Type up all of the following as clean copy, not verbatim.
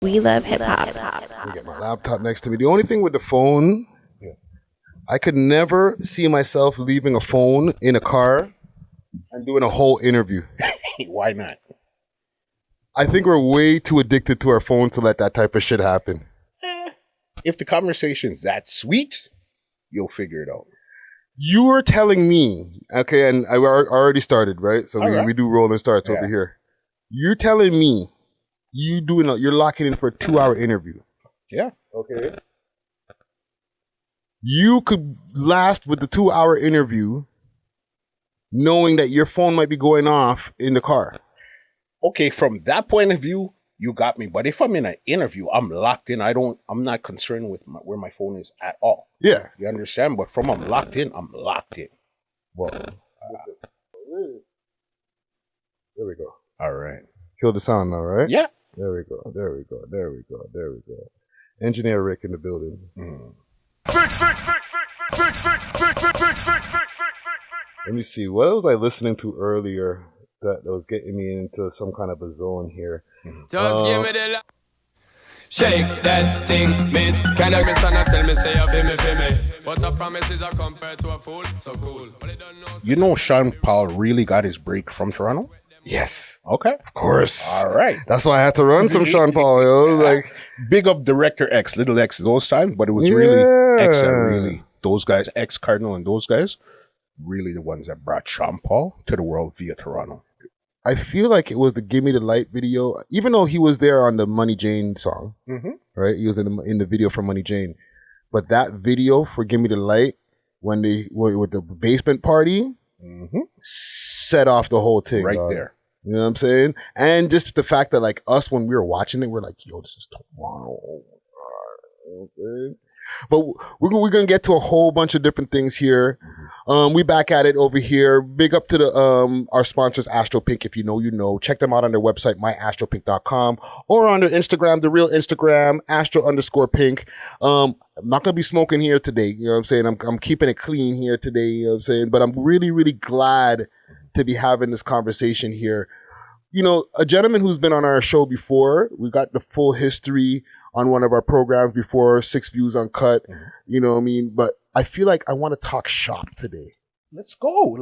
We love hip hop. Let me get my laptop next to me. The only thing with the phone, I could never see myself leaving a phone in a car and doing a whole interview. Why not? I think we're way too addicted to our phones to let that type of shit happen. If the conversation's that sweet, you'll figure it out. You were telling me, okay, and I already started, right? So we do rolling starts over here. You're telling me you're locking in for a 2-hour interview. Yeah. Okay. You could last with the 2-hour interview knowing that your phone might be going off in the car. Okay, from that point of view, you got me. But if I'm in an interview, I'm locked in. I'm not concerned with where my phone is at all. Yeah. You understand? But from I'm locked in, I'm locked in. Well, there we go. All right. Kill the sound now, right? Yeah. There we go. Engineer Rick in the building. Let me see. What was I listening to earlier that was getting me into some kind of a zone here? Just give me the shake that thing, miss. Can I miss and I tell me say you feel me? But a promise is a compared to a fool, so cool. You know Sean Paul really got his break from Toronto? Yes. Okay. Of course. All right. That's why I had to run some Sean Paul, yo. Like, big up Director X, Little X those times, but it was really X that really, those guys, X Cardinal and those guys, really the ones that brought Sean Paul to the world via Toronto. I feel like it was the Gimme the Light video, even though he was there on the Money Jane song, right? He was in the video for Money Jane. But that video for Gimme the Light, when they were with the basement party, set off the whole thing. Right dog. there. You know what I'm saying? And just the fact that like us, when we were watching it, we're like, yo, this is Toronto. You know what I'm saying? But we're going to get to a whole bunch of different things here. We back at it over here. Big up to the our sponsors, Astro Pink. If you know, you know. Check them out on their website, myastropink.com, or on their Instagram, the real Instagram, astro_pink. I'm not going to be smoking here today. You know what I'm saying? I'm keeping it clean here today. You know what I'm saying? But I'm really, really glad to be having this conversation here. You know, a gentleman who's been on our show before, we got the full history on one of our programs before, 6 Views Uncut, you know what I mean? But I feel like I want to talk shop today. Let's go.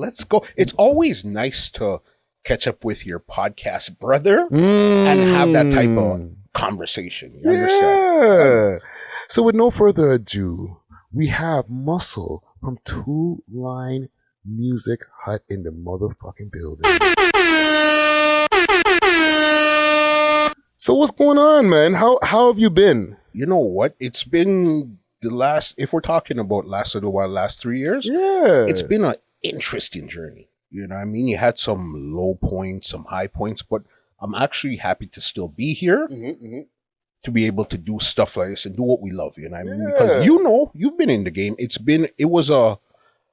It's always nice to catch up with your podcast brother and have that type of conversation. You understand? So with no further ado, we have Muscle from 2 Line Music Hut in the motherfucking building. So what's going on, man? How have you been? You know what? It's been the last, if we're talking about last 3 years, it's been an interesting journey. You know what I mean? You had some low points, some high points, but I'm actually happy to still be here to be able to do stuff like this and do what we love. You know what I mean? Because you know, you've been in the game.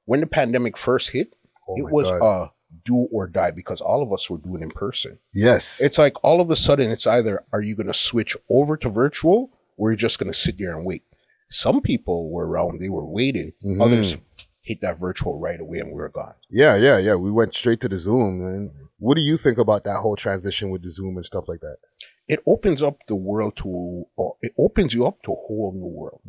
When the pandemic first hit, it was a do or die because all of us were doing in person. Yes. It's like all of a sudden it's either are you going to switch over to virtual or you're just going to sit there and wait. Some people were around, they were waiting. Others hit that virtual right away and we were gone. Yeah. We went straight to the Zoom, man. What do you think about that whole transition with the Zoom and stuff like that? It opens up the world it opens you up to a whole new world.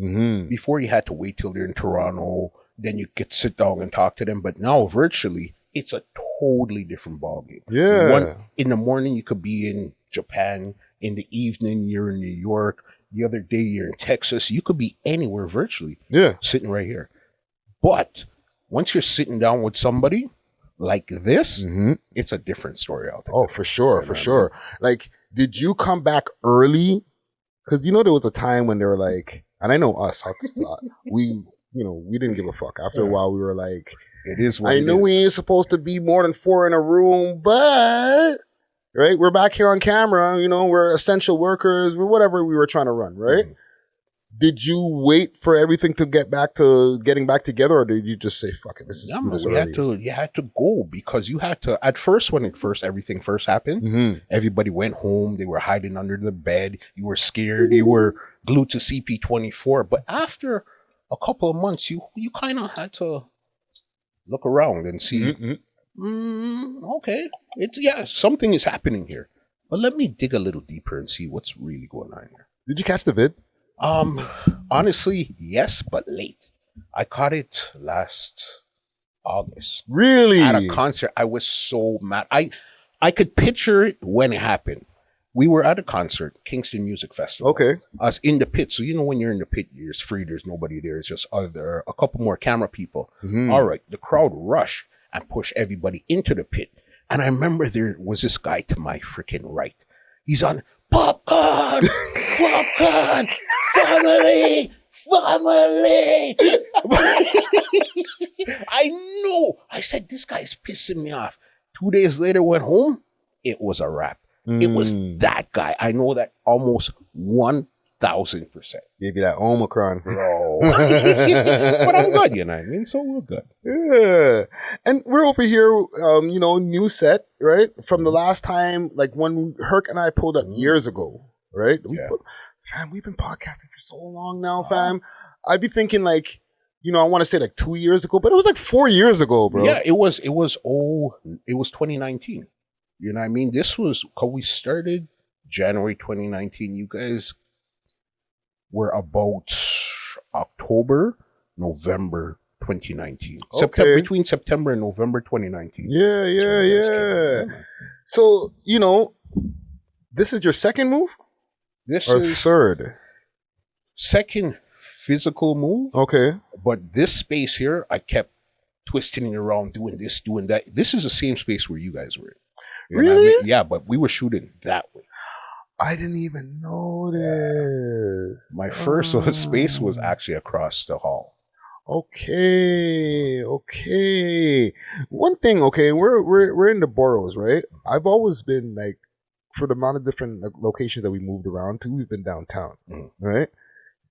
Before you had to wait till they're in Toronto, then you could sit down and talk to them. But now virtually, it's a totally different ballgame. Yeah. In the morning, you could be in Japan. In the evening, you're in New York. The other day, you're in Texas. You could be anywhere virtually. Yeah. Sitting right here. But once you're sitting down with somebody like this, it's a different story out there. Oh, for sure. Like, did you come back early? Because, you know, there was a time when they were like, and I know us, we didn't give a fuck. After a while, we were like, it is what I know we ain't supposed to be more than 4 in a room, but right, we're back here on camera. You know, we're essential workers. We're whatever we were trying to run, right? Did you wait for everything to get back to getting back together, or did you just say, "Fuck it, You had to go because you had to. At first, when everything first happened, everybody went home. They were hiding under the bed. You were scared. You were glued to CP24. But after a couple of months, you kind of had to look around and see, okay, something is happening here. But let me dig a little deeper and see what's really going on here. Did you catch the vid? Honestly, yes, but late. I caught it last August. Really? At a concert. I was so mad. I could picture it when it happened. We were at a concert, Kingston Music Festival. Okay. I was in the pit. So, when you're in the pit, it's free. There's nobody there. It's just a couple more camera people. Mm-hmm. All right. The crowd rushed and pushed everybody into the pit. And I remember there was this guy to my freaking right. He's on popcorn, popcorn, family. I know. I said, this guy's pissing me off. 2 days later, went home. It was a wrap. It was that guy. I know that almost 1,000%. Gave you that Omicron. Bro. But I'm good, you know what I mean? So we're good. Yeah. And we're over here, new set, right? From the last time, like when Herc and I pulled up years ago, right? Fam, we've been podcasting for so long now, fam. I'd be thinking like, I want to say like 2 years ago, but it was like 4 years ago, bro. Yeah, it was 2019. You know what I mean? This was, because we started January 2019. You guys were about October, November 2019. Okay. Between September and November 2019. Yeah. So, this is your second move? This or is third? Second physical move. Okay. But this space here, I kept twisting it around, doing this, doing that. This is the same space where you guys were in. You know what I mean? Yeah, but we were shooting that way. I didn't even know this. My first space was actually across the hall. Okay. One thing, we're in the boroughs, right? I've always been like, for the amount of different locations that we moved around to, we've been downtown, right?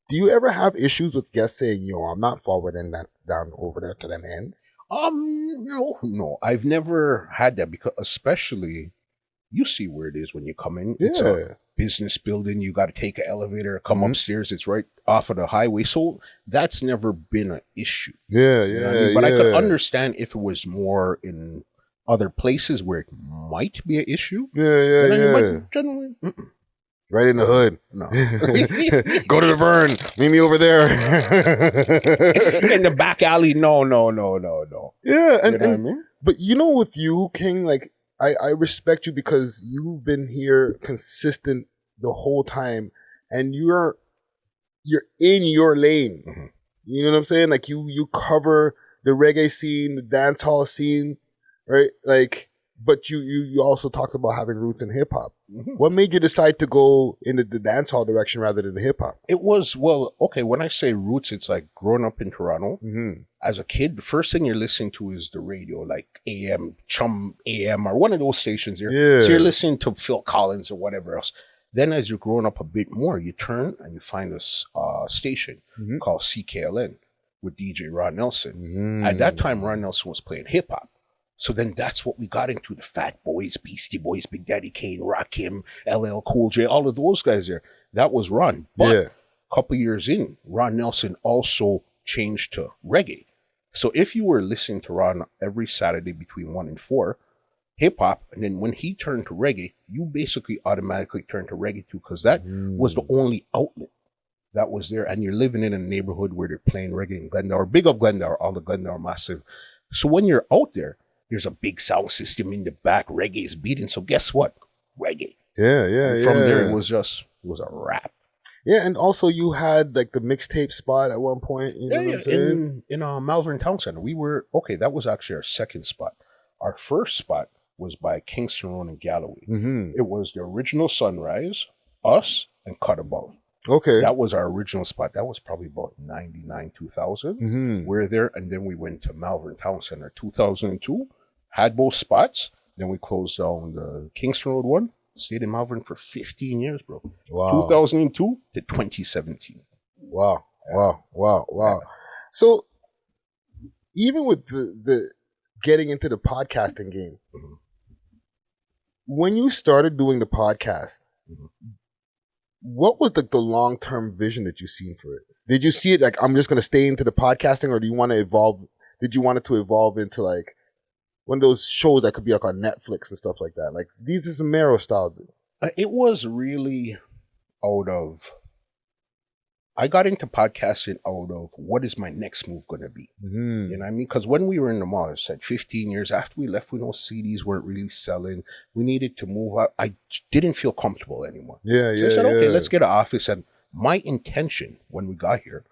Do you ever have issues with guests saying, I'm not forwarding that down over there to them ends? No. I've never had that, because especially, you see where it is when you come in. It's a business building. You got to take an elevator, come upstairs. It's right off of the highway. So that's never been an issue. Yeah. You know what I mean? But I could understand if it was more in other places where it might be an issue. Yeah. But generally, right in the hood. No. Go to the Vern. Meet me over there. In the back alley. No. Yeah. And, you know what I mean? But with you, King, like, I respect you because you've been here consistent the whole time, and you're in your lane. Mm-hmm. You know what I'm saying? Like you cover the reggae scene, the dancehall scene, right? Like, but you also talked about having roots in hip hop. Mm-hmm. What made you decide to go in the dancehall direction rather than the hip hop? It was, when I say roots, it's like growing up in Toronto. Mm-hmm. As a kid, the first thing you're listening to is the radio, like AM, Chum AM, or one of those stations there. Yeah. So you're listening to Phil Collins or whatever else. Then as you're growing up a bit more, you turn and you find a station called CKLN with DJ Ron Nelson. Mm-hmm. At that time, Ron Nelson was playing hip hop. So then that's what we got into, the Fat Boys, Beastie Boys, Big Daddy Kane, Rakim, LL Cool J, all of those guys there. That was Ron. But a couple years in, Ron Nelson also changed to reggae. So if you were listening to Ron every Saturday between 1 and 4, hip hop, and then when he turned to reggae, you basically automatically turned to reggae too, because that was the only outlet that was there. And you're living in a neighborhood where they're playing reggae in Glendale. Big up Glendale, all the Glendale massive. So when you're out there, there's a big sound system in the back. Reggae is beating. So guess what? Reggae. Yeah. From there, it was a rap. Yeah, and also you had like the mixtape spot at one point. You know what I'm saying? In Malvern Town Center. We were, that was actually our second spot. Our first spot was by Kingston Road and Galloway. Mm-hmm. It was the original Sunrise, us, and Cut Above. Okay. That was our original spot. That was probably about 99, 2000. Mm-hmm. We're there, and then we went to Malvern Town Center 2002, had both spots. Then we closed down the Kingston Road one. Stayed in Malvern for 15 years, bro. Wow. 2002 to 2017. Wow. Yeah. So even with the getting into the podcasting game, when you started doing the podcast, what was the long-term vision that you seen for it? Did you see it like, I'm just going to stay into the podcasting, or do you want to evolve? Did you want it to evolve into like one of those shows that could be like on Netflix and stuff like that? Like, these is some Mero style. It was really out of I got into podcasting out of what is my next move going to be? Mm-hmm. You know what I mean? Because when we were in the mall, I said 15 years after we left, we know CDs weren't really selling. We needed to move out. I didn't feel comfortable anymore. Yeah, so I said, okay, let's get an office. And my intention when we got here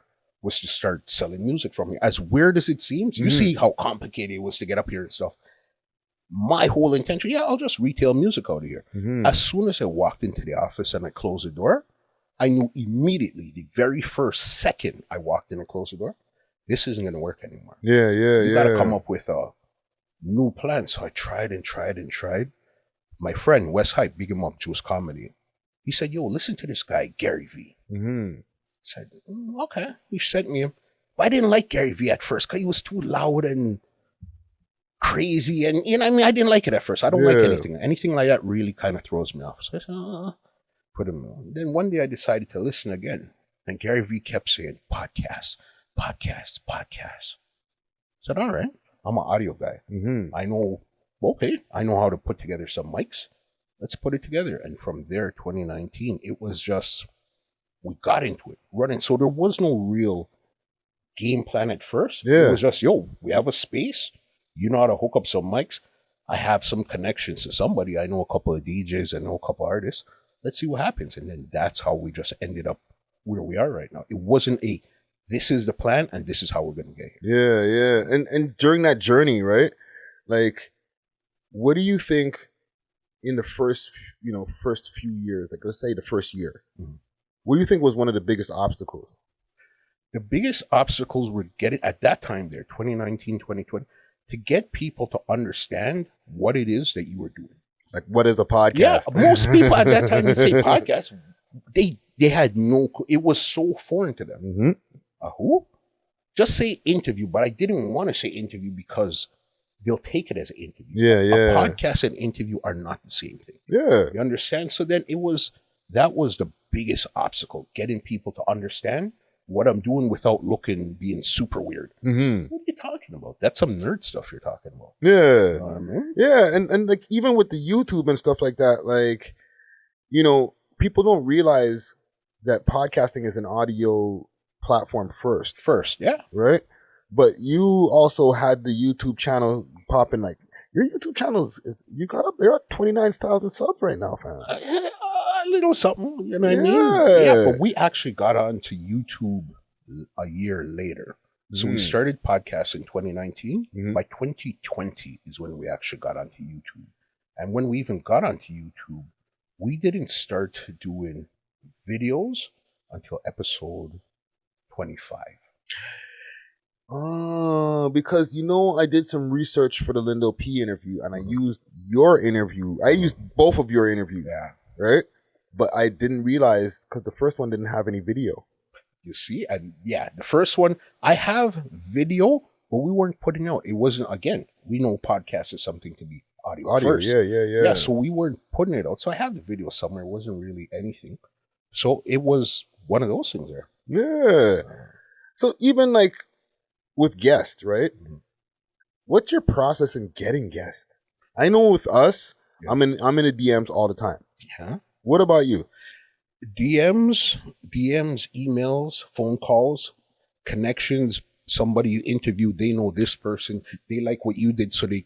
was to start selling music from here. As weird as it seems, you see how complicated it was to get up here and stuff. My whole intention, I'll just retail music out of here. Mm-hmm. As soon as I walked into the office and I closed the door, I knew immediately, the very first second I walked in and closed the door, this isn't going to work anymore. You got to come up with a new plan. So I tried and tried and tried. My friend, Wes Hype, big him up, Juice Comedy. He said, yo, listen to this guy, Gary V. Mm-hmm. I said, okay. He sent me him. But I didn't like Gary V at first because he was too loud and crazy. And, you know, I mean, I didn't like it at first. I don't like anything. Anything like that really kind of throws me off. So I said, put him on. Then one day I decided to listen again. And Gary V kept saying, podcasts. I said, all right, I'm an audio guy. Mm-hmm. I know how to put together some mics. Let's put it together. And from there, 2019, it was just, we got into it, running. So there was no real game plan at first. It was just, we have a space. You know how to hook up some mics. I have some connections to somebody. I know a couple of DJs. I know a couple of artists. Let's see what happens. And then that's how we just ended up where we are right now. It wasn't this is the plan and this is how we're going to get here. Yeah. And during that journey, right? Like, what do you think in the first few years, like let's say the first year, what do you think was one of the biggest obstacles? The biggest obstacles were getting, at that time there, 2019, 2020, to get people to understand what it is that you were doing. Like, what is a podcast? Yeah, most people at that time would say podcast. They had no, it was so foreign to them. Mm-hmm. Who? Just say interview, but I didn't want to say interview because they'll take it as an interview. A podcast and interview are not the same thing. Yeah. You understand? So then that was the biggest obstacle, getting people to understand what I'm doing without being super weird. Mm-hmm. What are you talking about? That's some nerd stuff you're talking about. Yeah. You know what I mean? Yeah. And like, even with the YouTube and stuff like that, like, you know, people don't realize that podcasting is an audio platform first. Yeah. Right? But you also had the YouTube channel popping. Like, your YouTube channel you got up there at 29,000 subs right now, fam. A little something, you know what I mean? Yeah, but we actually got onto YouTube a year later. So we started podcasting in 2019. By 2020 is when we actually got onto YouTube. And when we even got onto YouTube, we didn't start doing videos until episode 25. Because, you know, I did some research for the Lindo P interview and I used your interview. I used both of your interviews. Yeah. Right? But I didn't realize because the first one didn't have any video. You see? And yeah, the first one, I have video, but we weren't putting out. It wasn't, again, we know podcast is something to be audio first. Yeah, so we weren't putting it out. So I have the video somewhere. It wasn't really anything. So it was one of those things there. Yeah. So even like with guests, right? What's your process in getting guests? I know with us, I'm in the DMs all the time. Yeah. What about you? DMs, emails, phone calls, connections. Somebody you interviewed, they know this person. They like what you did, so they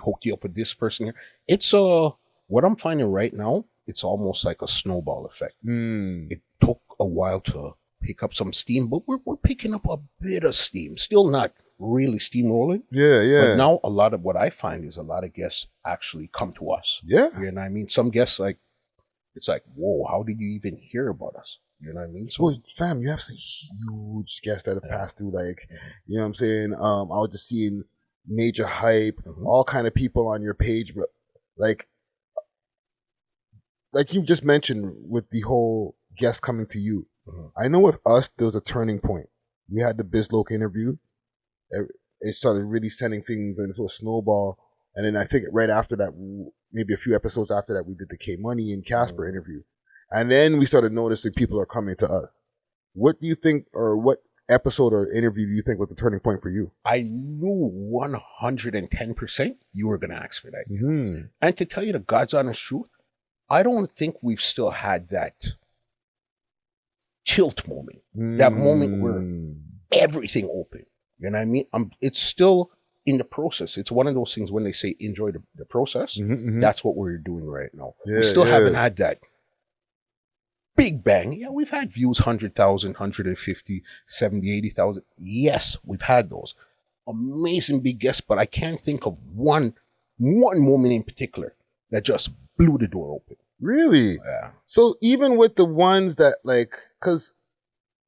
hooked you up with this person here. It's what I'm finding right now, it's almost like a snowball effect. It took a while to pick up some steam, but we're picking up a bit of steam. Still not really steamrolling. Yeah. But now a lot of what I find is a lot of guests actually come to us. Yeah. You know what I mean? Some guests, like, it's like, whoa, how did you even hear about us? You know what I mean? So, well, fam, you have some huge guests that have passed through, like, you know what I'm saying? I was just seeing Major Hype, all kind of people on your page, but like you just mentioned with the whole guest coming to you. I know with us, there was a turning point. We had the Bizloke interview. It started really sending things into a snowball. And then I think right after that, maybe a few episodes after that, we did the K Money and Casper interview. And then we started noticing people are coming to us. What do you think, or what episode or interview do you think was the turning point for you? I knew 110% you were going to ask me that. And to tell you the God's honest truth, I don't think we've still had that tilt moment. That moment where everything opened. You know what I mean? It's still in the process. It's one of those things when they say enjoy the process. That's what we're doing right now. We still haven't had that big bang. Yeah, we've had views 100,000, 150, 70, 80,000. Yes, we've had those. Amazing big guests, but I can't think of one moment in particular that just blew the door open. Really? Yeah. So even with the ones that like, because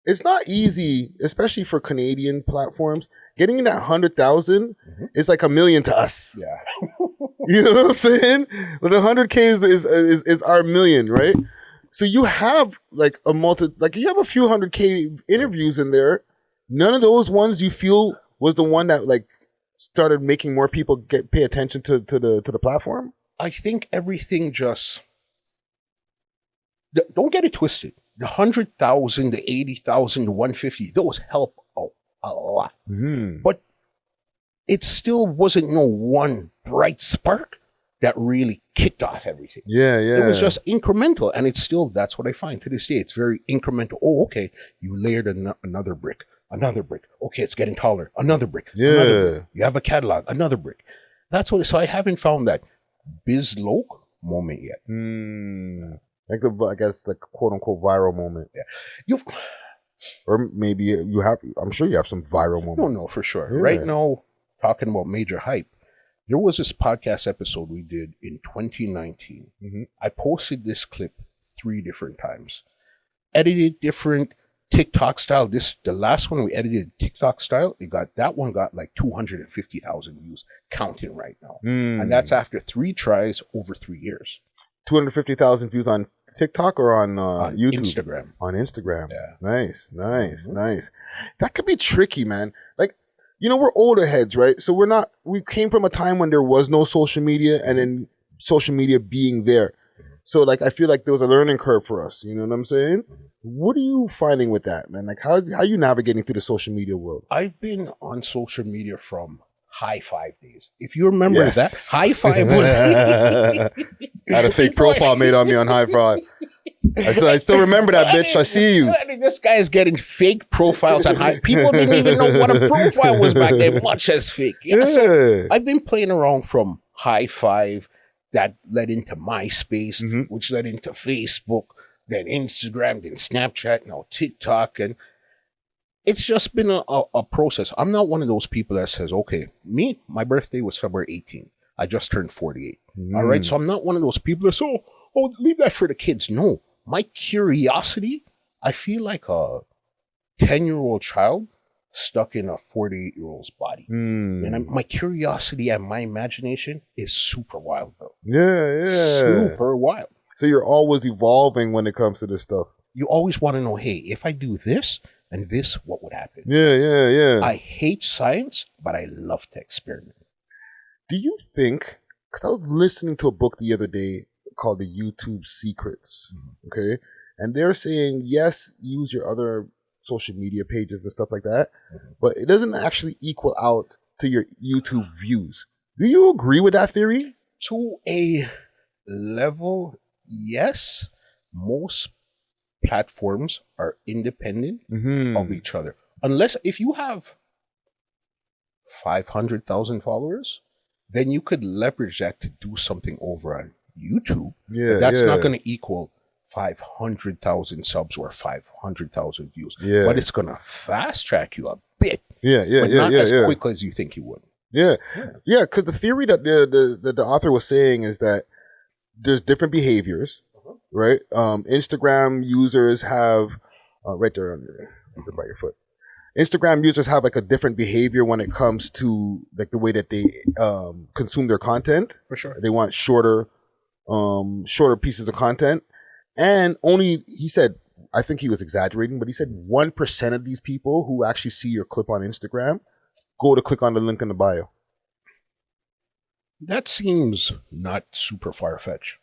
it's not easy, especially for Canadian platforms, getting that 100,000 is like 1 million to us. Yeah. You know what I'm saying? Well, the 100K is our million, right? So you have like you have a few 100K interviews in there. None of those ones you feel was the one that like started making more people pay attention to the platform? I think everything just, don't get it twisted. The 100,000, the 80,000, the 150, those help a lot. But it still wasn't no one bright spark that really kicked off everything. Yeah. It was just incremental. And it's still, that's what I find to this day. It's very incremental. Oh, okay. You layered another brick. Okay, it's getting taller. Another brick. Another brick. You have a catalog. Another brick. That's what. So I haven't found that biz loc moment yet. Like I guess the quote unquote viral moment. Yeah. Or maybe you have. I'm sure you have some viral moments. No, for sure. Yeah. Right now, talking about major hype, there was this podcast episode we did in 2019. I posted this clip 3 different times, edited different TikTok style. The last one we edited TikTok style, that one got like 250,000 views counting right now. And that's after 3 tries over 3 years. 250,000 views on TikTok or on YouTube? Instagram. On Instagram. Yeah. Nice. That could be tricky, man. Like, you know, we're older heads, right? So we came from a time when there was no social media and then social media being there. So like, I feel like there was a learning curve for us. You know what I'm saying? What are you finding with that, man? Like, how are you navigating through the social media world? I've been on social media from High Five days. If you remember that, High Five was... I had a fake profile made on me on High Five. I still remember that, bitch. I see you. This guy is getting fake profiles on High. People didn't even know what a profile was back then, much as fake. Yeah. So I've been playing around from High Five, that led into MySpace, which led into Facebook, then Instagram, then Snapchat, now TikTok. And it's just been a process. I'm not one of those people that says, okay, my birthday was February 18th. I just turned 48. All right. So I'm not one of those people that say, oh, leave that for the kids. No, my curiosity, I feel like a 10-year-old child stuck in a 48-year-old's body. And my curiosity and my imagination is super wild, though. Yeah. Super wild. So you're always evolving when it comes to this stuff. You always want to know, hey, if I do this and this, what would happen? Yeah. I hate science, but I love to experiment. Do you think, because I was listening to a book the other day called The YouTube Secrets, okay? And they're saying, yes, use your other social media pages and stuff like that, but it doesn't actually equal out to your YouTube views. Do you agree with that theory? To a level, yes. Most platforms are independent of each other. Unless if you have 500,000 followers, then you could leverage that to do something over on YouTube. Yeah, but that's not going to equal 500,000 subs or 500,000 views. Yeah. But it's going to fast track you a bit. But not as quick as you think you would. Yeah. Because the theory that the author was saying is that there's different behaviors, right? Instagram users have right there by your foot. Instagram users have like a different behavior when it comes to like the way that they consume their content. For sure. They want shorter pieces of content. And he said, I think he was exaggerating, but he said 1% of these people who actually see your clip on Instagram go to click on the link in the bio. That seems not super far-fetched.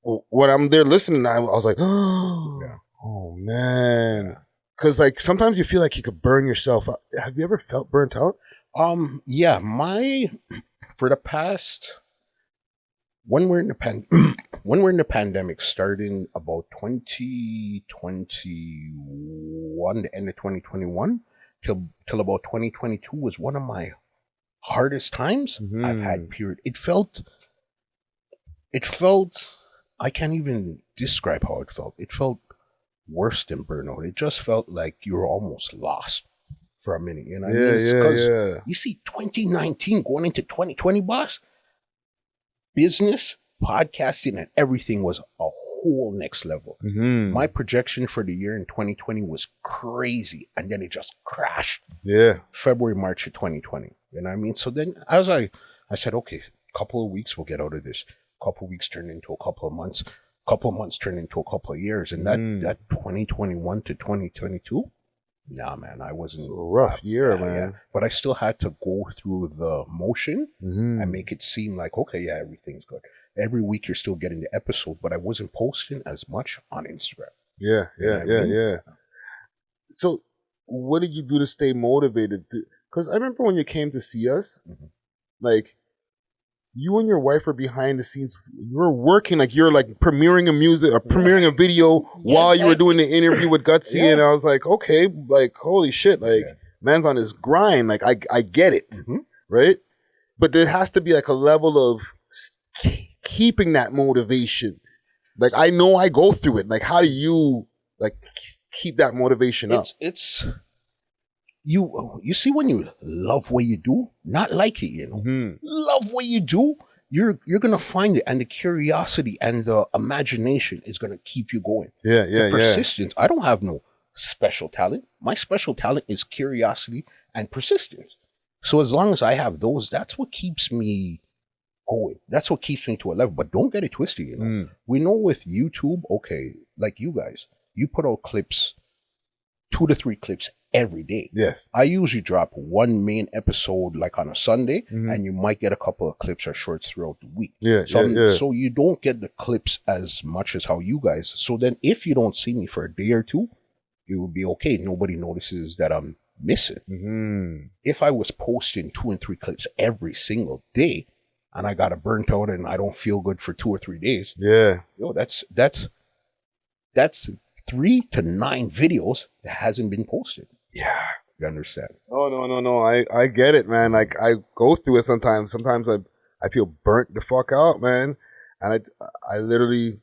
When I'm there listening, I was like, oh man. Because like sometimes you feel like you could burn yourself out. Have you ever felt burnt out? Yeah, for the past, when we're in the pandemic starting about 2021, 2021, the end of 2021, till about 2022 was one of my hardest times I've had, period. It felt, I can't even describe how it felt. It felt worse than burnout. It just felt like you were almost lost for a minute, you know what I mean? Because you see, 2019 going into 2020, boss, business, podcasting, and everything was a whole next level. My projection for the year in 2020 was crazy, and then it just crashed. February, March of 2020. You know what I mean? So then I said, okay, a couple of weeks we'll get out of this. A couple of weeks turned into a couple of months. A couple of months turned into a couple of years. And that 2021 to 2022, nah, man, I wasn't. It was a rough year, man. Yeah. But I still had to go through the motion and make it seem like, okay, yeah, everything's good. Every week you're still getting the episode, but I wasn't posting as much on Instagram. Yeah. So what did you do to stay motivated? Because I remember when you came to see us, like, you and your wife were behind the scenes. You were working, like, you're like premiering a music or premiering a video while you were doing the interview with Guttzy. And I was like, okay, like, holy shit, like, man's on his grind. Like, I get it, right? But there has to be like a level of keeping that motivation. Like, I know I go through it. Like, how do you like keep that motivation up? It's you see, when you love what you do, not like it, you know, love what you do, you're gonna find it, and the curiosity and the imagination is gonna keep you going. The persistence. I don't have no special talent. My special talent is curiosity and persistence. So as long as I have those, that's what keeps me going. That's what keeps me to a level. But don't get it twisted, you know. We know with YouTube, okay, like you guys, you put out clips, 2 to 3 clips every day. Yes. I usually drop one main episode like on a Sunday, and you might get a couple of clips or shorts throughout the week. So you don't get the clips as much as how you guys. So then if you don't see me for a day or two, it would be okay. Nobody notices that I'm missing. If I was posting 2 and 3 clips every single day, and I got burnt out and I don't feel good for 2 or 3 days, that's 3 to 9 videos that hasn't been posted. Yeah. You understand? Oh, no. I get it, man. Like, I go through it sometimes. Sometimes I feel burnt the fuck out, man. And I literally,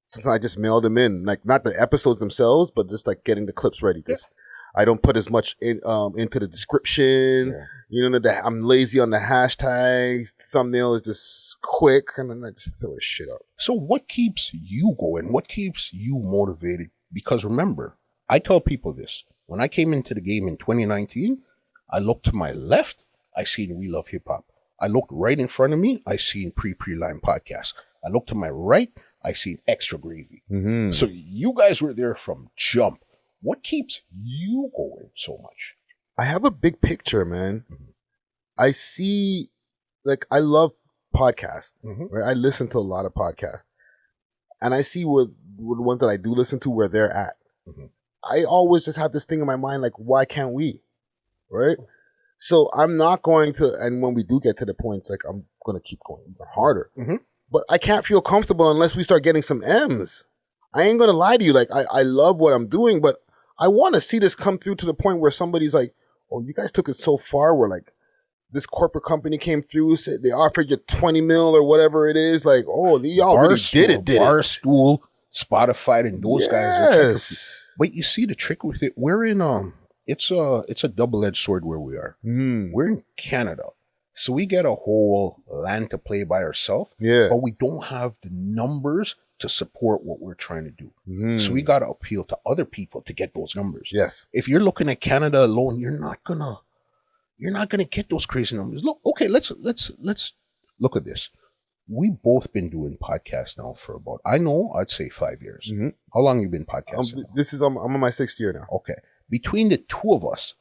sometimes I just mail them in. Like, not the episodes themselves, but just like getting the clips ready. Because I don't put as much into the description. You know, I'm lazy on the hashtags. The thumbnail is just quick, and then I just throw this shit up. So what keeps you going? What keeps you motivated? Because remember, I tell people this. When I came into the game in 2019, I looked to my left, I seen We Love Hip Hop. I looked right in front of me, I seen Pre-Line Podcast. I looked to my right, I seen Extra Gravy. So you guys were there from jump. What keeps you going so much? I have a big picture, man. I see, like, I love podcasts, right? I listen to a lot of podcasts. And I see with the ones that I do listen to where they're at. I always just have this thing in my mind, like, why can't we? Right? So I'm not going to, and when we do get to the points, like, I'm going to keep going even harder. But I can't feel comfortable unless we start getting some M's. I ain't going to lie to you. Like, I love what I'm doing, but I want to see this come through to the point where somebody's like, oh, you guys took it so far where, like, this corporate company came through, said they offered you 20 mil or whatever it is. Like, oh, y'all really did it. Barstool, Spotify, and those guys. But you see the trick with it. We're in, it's a double-edged sword where we are. We're in Canada. So we get a whole land to play by ourselves. But we don't have the numbers to support what we're trying to do. So we got to appeal to other people to get those numbers. If you're looking at Canada alone, you're not gonna get those crazy numbers. Look, okay, let's look at this. We've both been doing podcasts now for about, I'd say 5 years. How long have you been podcasting? I'm on my 6th year now. Okay. Between the two of us,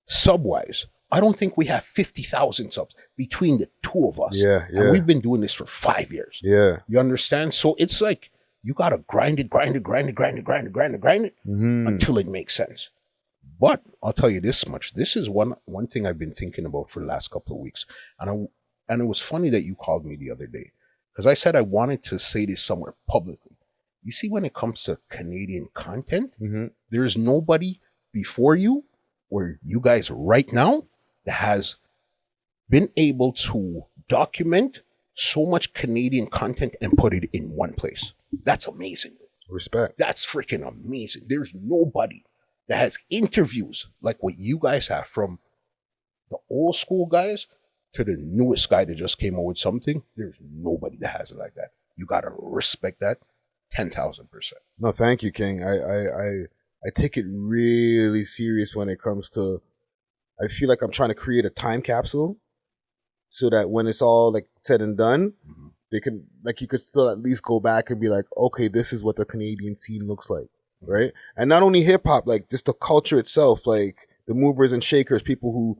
sub-wise, I don't think we have 50,000 subs between the two of us. And we've been doing this for 5 years. You understand? So it's like, you got to grind it until it makes sense. But I'll tell you this much. This is one thing I've been thinking about for the last couple of weeks. And it was funny that you called me the other day, because I said I wanted to say this somewhere publicly. you see, when it comes to Canadian content, there's nobody before you or you guys right now that has been able to document so much Canadian content and put it in one place. That's amazing. Respect. That's freaking amazing. There's nobody that has interviews like what you guys have, from the old school guys to the newest guy that just came out with something. There's nobody that has it like that. You got to respect that 10,000%. No, thank you, King. I take it really serious when it comes to, I feel like I'm trying to create a time capsule so that when it's all like said and done, they can, like, you could still at least go back and be like, okay, this is what the Canadian scene looks like, right? And not only hip hop, like just the culture itself, like the movers and shakers, people who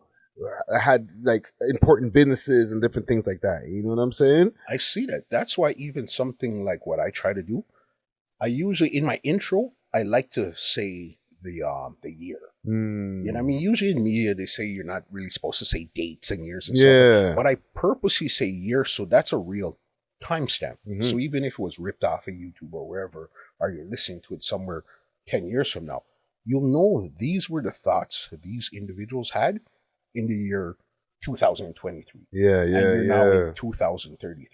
had like important businesses and different things like that. You know what I'm saying? I see that. That's why even something like what I try to do, I usually in my intro, I like to say the year. You know what I mean? Usually in media, they say you're not really supposed to say dates and years and stuff. But I purposely say year, so that's a real timestamp. So even if it was ripped off of YouTube or wherever, or you're listening to it somewhere 10 years from now, you'll know these were the thoughts these individuals had in the year 2023. And you're now in 2033.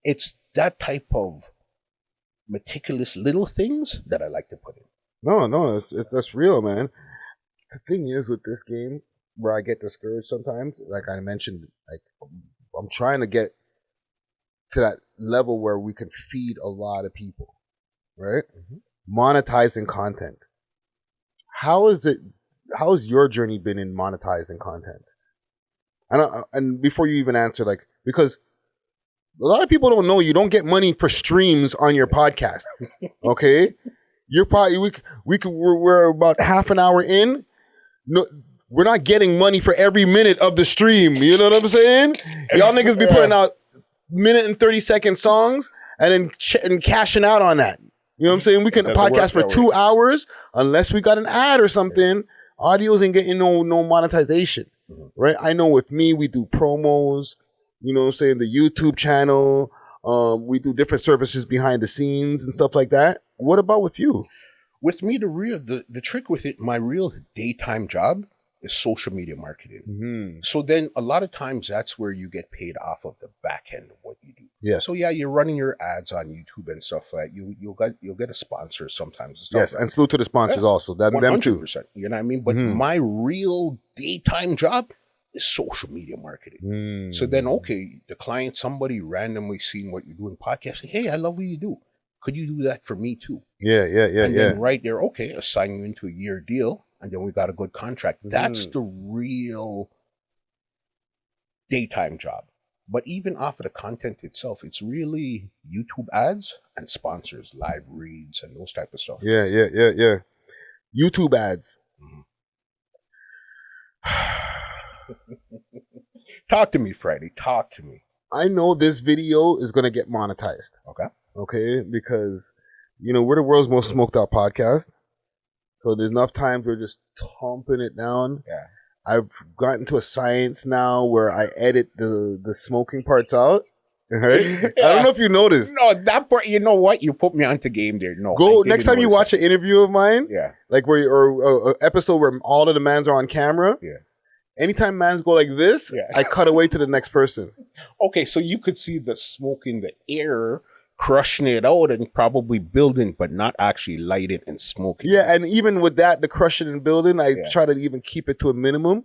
It's that type of meticulous little things that I like to put in. No, that's real, man. The thing is with this game, where I get discouraged sometimes, like I mentioned, like I'm trying to get to that level where we can feed a lot of people, right? Monetizing content. How's your journey been in monetizing content? And before you even answer, like, because a lot of people don't know you don't get money for streams on your podcast. Okay, you're probably we're about half an hour in. No, we're not getting money for every minute of the stream. You know what I'm saying? Y'all niggas be putting out minute and 30-second songs and then and cashing out on that. You know what I'm saying? We can podcast for 2 hours unless we got an ad or something. Audios ain't getting no monetization, right? I know with me, we do promos. You know what I'm saying? The YouTube channel. We do different services behind the scenes and stuff like that. What about with you? With me, the trick with it, my real daytime job is social media marketing. So then a lot of times that's where you get paid off of the back end of what you do. Yes. So yeah, you're running your ads on YouTube and stuff like that. You'll get a sponsor sometimes. And stuff yes, like and salute to the sponsors also. Them too. 100%. You know what I mean? But my real daytime job is social media marketing. So then, okay, the client, somebody randomly seen what you do in podcast, say, hey, I love what you do. Could you do that for me too? And then right there, okay, assign you into a year deal, and then we got a good contract. That's the real daytime job. But even off of the content itself, it's really YouTube ads and sponsors, live reads, and those type of stuff. Yeah. YouTube ads. Talk to me, Freddie. Talk to me. I know this video is going to get monetized. Okay? Because, you know, we're the world's most smoked out podcast. So there's enough times we're just thumping it down. Yeah. I've gotten to a science now where I edit the smoking parts out. Right? I don't know if you noticed. No, that part, you know what? You put me onto game there. No. Go next time you watch an interview of mine. Yeah. Like or an episode where all of the mans are on camera. Yeah. Anytime mans go like this, I cut away to the next person. Okay, so you could see the smoke in the air, crushing it out and probably building, but not actually lighting and smoking. Yeah, and even with that, the crushing and building, I try to even keep it to a minimum.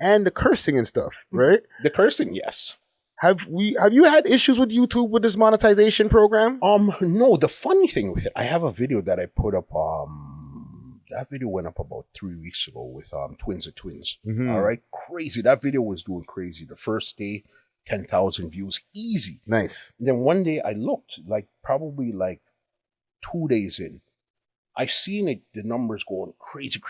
And the cursing and stuff, right? The cursing, yes. Have you had issues with YouTube with this monetization program? No, the funny thing with it, I have a video that I put up, that video went up about 3 weeks ago with Twins of Twins. All right. Crazy. That video was doing crazy. The first day, 10,000 views. Easy. Nice. And then one day I looked, probably 2 days in. I seen it, the numbers going crazy.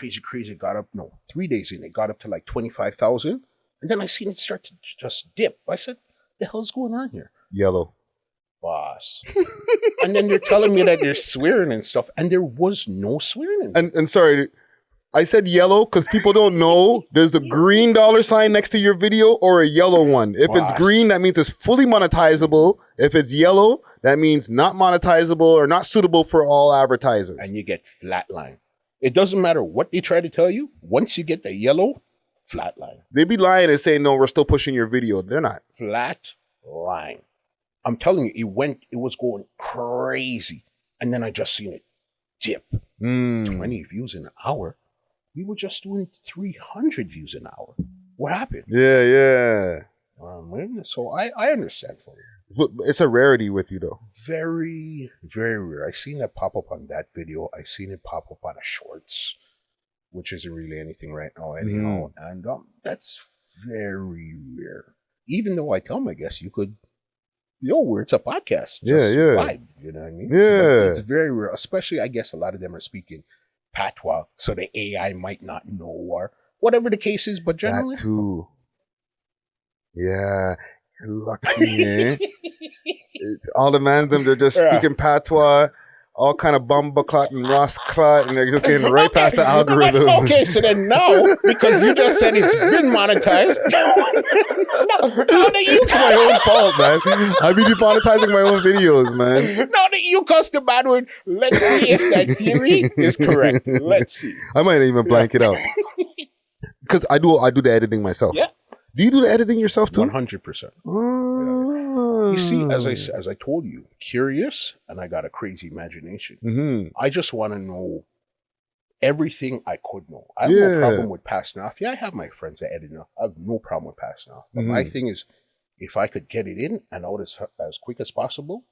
Got up, 3 days in, it got up to 25,000. And then I seen it start to just dip. I said, the hell's going on here? Yellow. Boss. And then they're telling me that they're swearing and stuff, and there was no swearing. And sorry, I said yellow because people don't know there's a green $sign next to your video or a yellow one. If it's green, that means it's fully monetizable. If it's yellow, that means not monetizable or not suitable for all advertisers. And you get flatline. It doesn't matter what they try to tell you. Once you get the yellow, flatline. They be lying and saying, no, we're still pushing your video. They're not. Flat line. I'm telling you, it was going crazy. And then I just seen it dip. 20 views an hour. We were just doing 300 views an hour. What happened? Yeah. So I understand for you. It's a rarity with you, though. Very, very rare. I seen that pop up on that video. I seen it pop up on a shorts, which isn't really anything right now anyhow. And that's very rare. Even though I tell my guests, you could, it's a podcast. Just vibe, you know what I mean? Yeah. But it's very rare, especially I guess a lot of them are speaking patois, so the AI might not know or whatever the case is, but generally. That too. Yeah. Lucky, eh? All the mans, they're just speaking patois, all kind of bumbleclot and rossclot, and they're just getting right past the algorithm. Okay, so then now, because you just said it's been monetized, now that you it's my own fault, man. I be demonetizing my own videos, man. Now that you cussed the bad word, let's see if that theory is correct. Let's see. I might even blank it out. Because I do the editing myself. Yeah. Do you do the editing yourself too? 100%. You see, as I told you, curious, and I got a crazy imagination. I just want to know everything I could know. I have no problem with passing off. Yeah, I have my friends that edit enough. I have no problem with passing off. But my thing is, if I could get it in and out as quick as possible,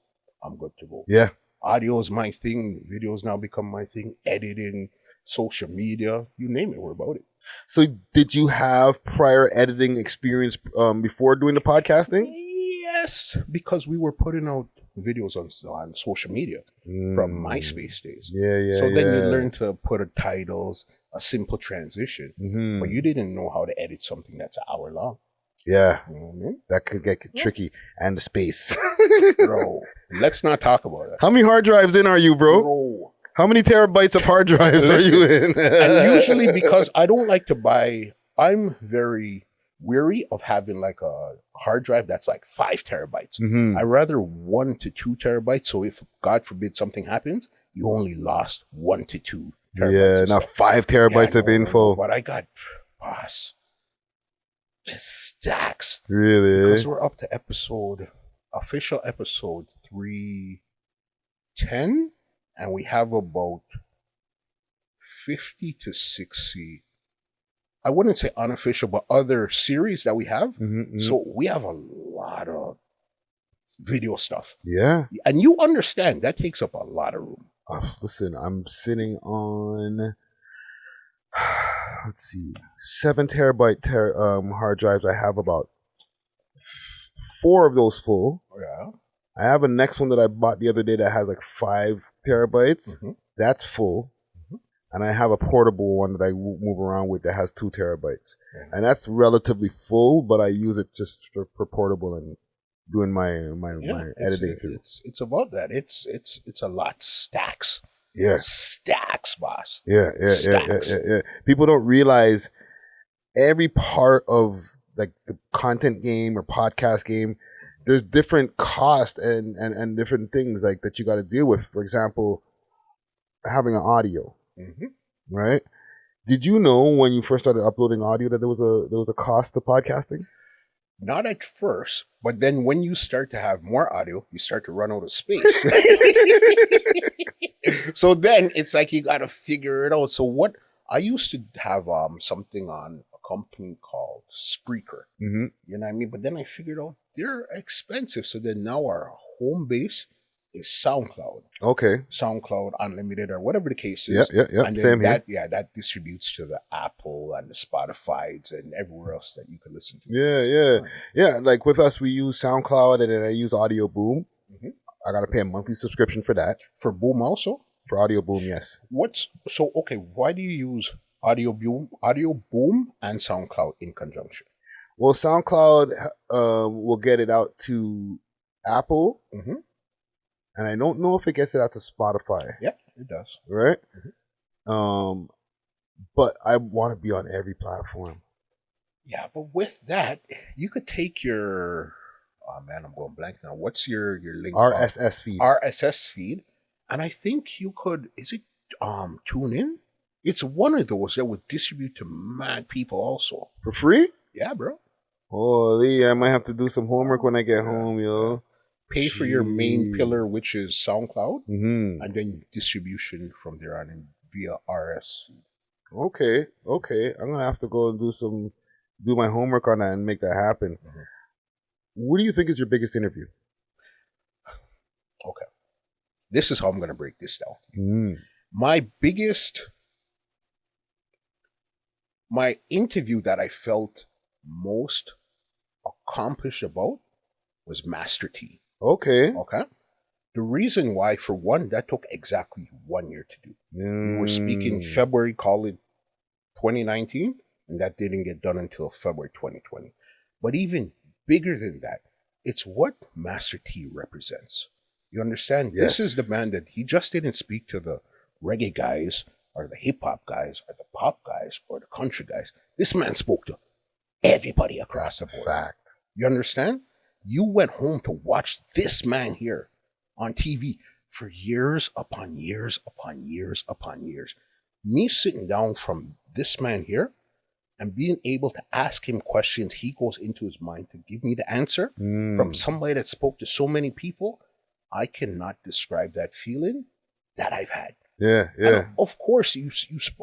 I'm good to go. Yeah. Audio is my thing. Videos now become my thing. Editing, social media, you name it, we're about it. So did you have prior editing experience before doing the podcasting? Yes, because we were putting out videos on social media from MySpace days. So then you learn to put titles, a simple transition, but you didn't know how to edit something that's an hour long. Yeah, you know what I mean? That could get tricky, and the space. Bro, let's not talk about it. How many hard drives in are you, bro? How many terabytes of hard drives are you in? And usually, because I don't like to buy, I'm very weary of having like a hard drive that's like 5 terabytes. I rather 1 to 2 terabytes. So if God forbid something happens, you only lost 1 to 2 terabytes. Yeah, not 5 terabytes of info. But I got, boss, stacks. Really? Because we're up to official episode 310, and we have about 50 to 60. I wouldn't say unofficial, but other series that we have. So we have a lot of video stuff. Yeah. And you understand that takes up a lot of room. Listen, I'm sitting on, let's see, 7 terabyte hard drives. I have about 4 of those full. Yeah. I have a next one that I bought the other day that has like 5 terabytes. That's full. And I have a portable one that I move around with that has 2 terabytes. And that's relatively full, but I use it just for portable and doing my editing through. It's about that. It's a lot. Stacks. Yeah. Stacks, boss. Yeah. People don't realize every part of like the content game or podcast game, there's different cost and different things like that you got to deal with. For example, having an audio. Right? Did you know when you first started uploading audio that there was a cost to podcasting? Not at first, but then when you start to have more audio, you start to run out of space. So then it's like you got to figure it out. So what I used to have something on a company called Spreaker. You know what I mean? But then I figured out they're expensive. So then now our home base is SoundCloud. Okay. SoundCloud Unlimited or whatever the case is. Yeah. And Same that, here. that distributes to the Apple and the Spotify's and everywhere else that you can listen to. Yeah. Like with us, we use SoundCloud and then I use Audio Boom. I got to pay a monthly subscription for that. For Boom also? For Audio Boom, yes. Why do you use Audio Boom and SoundCloud in conjunction? Well, SoundCloud will get it out to Apple. And I don't know if it gets it out to Spotify. Yeah, it does. Right? but I want to be on every platform. Yeah, but with that, you could take your, oh man, I'm going blank now. What's your link? RSS feed. RSS feed. And I think you could, is it Tune In? It's one of those that would distribute to mad people also. For free? Yeah, bro. Holy, I might have to do some homework when I get home, yo. Pay for your main pillar, which is SoundCloud, Mm-hmm. and then distribution from there on in via RS. Okay. I'm gonna have to go and do my homework on that and make that happen. Mm-hmm. What do you think is your biggest interview? Okay. This is how I'm gonna break this down. Mm. My interview that I felt most accomplished about was Master T. Okay. The reason why, for one, that took exactly 1 year to do. We were speaking February, call it 2019, and that didn't get done until February 2020. But even bigger than that, it's what Master T represents. You understand? Yes. This is the man that he just didn't speak to the reggae guys or the hip hop guys or the pop guys or the country guys. This man spoke to everybody across the board. Fact. You understand? You went home to watch this man here on TV for years upon years upon years upon years. Me sitting down from this man here and being able to ask him questions, he goes into his mind to give me the answer from somebody that spoke to so many people. I cannot describe that feeling that I've had. Yeah. And of course,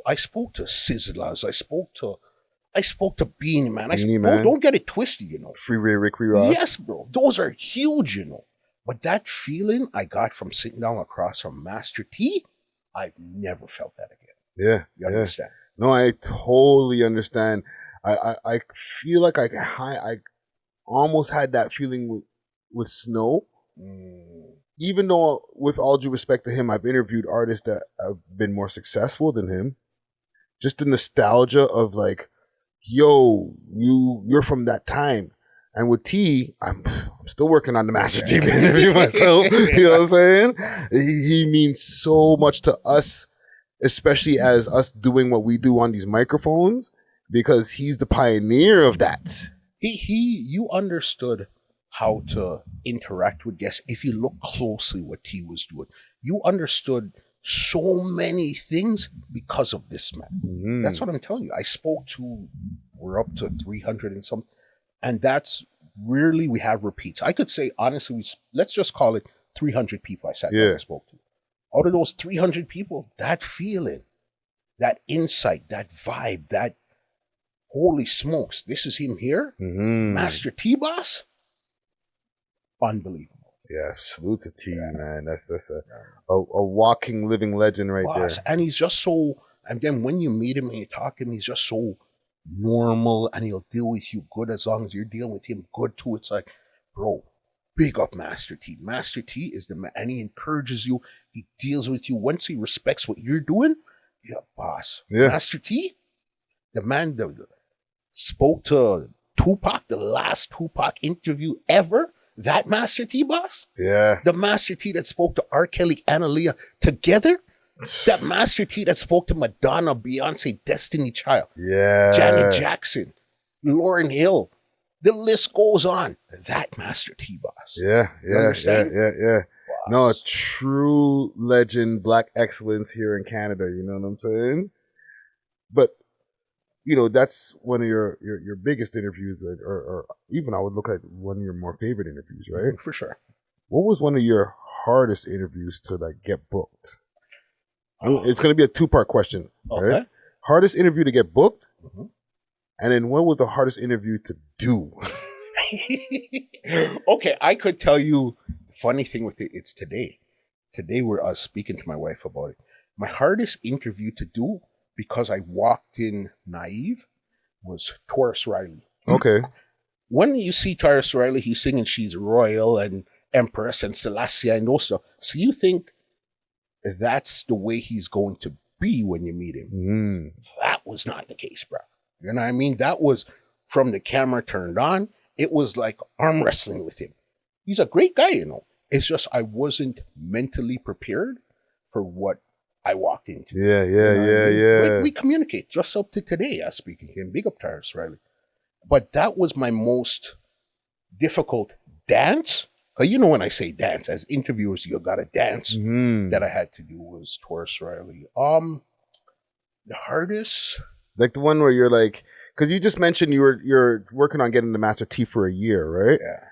I spoke to Sizzlers. I spoke to Beanie Man. Don't get it twisted, you know. Freeway Rick Ross. Yes, bro. Those are huge, you know. But that feeling I got from sitting down across from Master T, I've never felt that again. Yeah. You understand? No, I totally understand. I feel like I almost had that feeling with Snow. Even though, with all due respect to him, I've interviewed artists that have been more successful than him. Just the nostalgia of like, yo, you're from that time. And with T, I'm still working on the Master T interview myself. You know what I'm saying? He means so much to us, especially as us doing what we do on these microphones, because he's the pioneer of that. You understood how to interact with guests. If you look closely what T was doing, you understood so many things because of this man. Mm-hmm. That's what I'm telling you. We're up to 300 and something. And that's rarely we have repeats. I could say, honestly, let's just call it 300 people I sat down and spoke to. Out of those 300 people, that feeling, that insight, that vibe, that holy smokes, this is him here, Master T Boss, unbelievable. Yeah, salute to T, man. That's a walking, living legend right there. And he's just so, and then when you meet him and you talk to him, he's just so normal, and he'll deal with you good as long as you're dealing with him good too. It's like, bro, big up Master T. Master T is the man, and he encourages you. He deals with you. Once he respects what you're doing, yeah, boss. Yeah. Master T, the man that spoke to Tupac, the last Tupac interview ever, that Master T boss. Yeah. The Master T that spoke to R. Kelly and Aaliyah together. That Master T that spoke to Madonna, Beyonce, Destiny Child. Yeah. Janet Jackson, Lauryn Hill. The list goes on. That Master T boss. Yeah. Boss. No, a true legend, black excellence here in Canada. You know what I'm saying? But, you know, that's one of your biggest interviews, or even I would look at one of your more favorite interviews, right? For sure. What was one of your hardest interviews to like get booked? It's going to be a 2-part question. Okay. Right? Hardest interview to get booked, and then what was the hardest interview to do? Okay, I could tell you. Funny thing with it, it's today. Today I was speaking to my wife about it. My hardest interview to do, because I walked in naive, was Taurus Riley. Okay. When you see Taurus Riley, he's singing She's Royal and Empress and Celestia and those stuff. So you think that's the way he's going to be when you meet him. That was not the case, bro. You know what I mean? That was from the camera turned on. It was like arm wrestling with him. He's a great guy, you know. It's just I wasn't mentally prepared for what I walked into. We communicate just up to today. I speaking to him. Big up Tars, Riley. But that was my most difficult dance. You know, when I say dance, as interviewers, you got to dance. That I had to do was Taurus Riley. The hardest, like the one where you're like, because you just mentioned you're working on getting the Master T for a year, right? Yeah.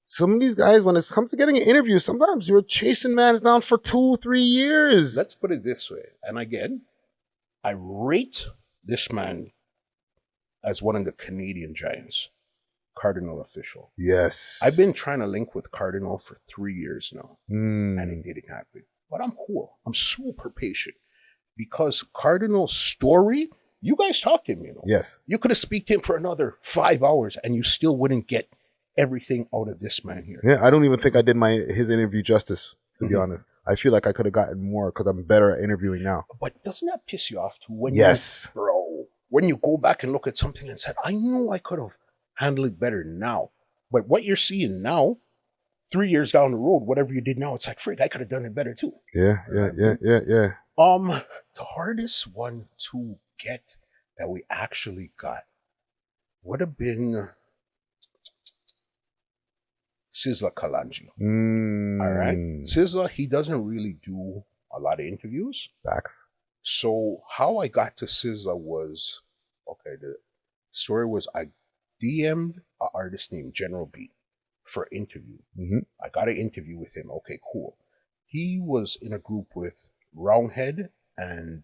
Some of these guys, when it comes to getting an interview, sometimes you're chasing man down for 2-3 years. Let's put it this way. And again, I rate this man as one of the Canadian giants, Cardinal Official. Yes. I've been trying to link with Cardinal for 3 years now, and it didn't happen. But I'm cool. I'm super patient because Cardinal's story, you guys talked to him, you know. Yes. You could have speak to him for another 5 hours and you still wouldn't get everything out of this man here. Yeah, I don't even think I did his interview justice, to be honest. I feel like I could have gotten more because I'm better at interviewing now. But doesn't that piss you off too? When you go back and look at something and said, I knew I could have handled it better now. But what you're seeing now, 3 years down the road, whatever you did now, it's like, frig, I could have done it better too. Yeah. The hardest one to get that we actually got would have been Sizzla Kalonji. All right. Sizzla, he doesn't really do a lot of interviews. Facts. So how I got to Sizzla was, the story was I DM'd an artist named General B for an interview. I got an interview with him. Okay, cool. He was in a group with Roundhead and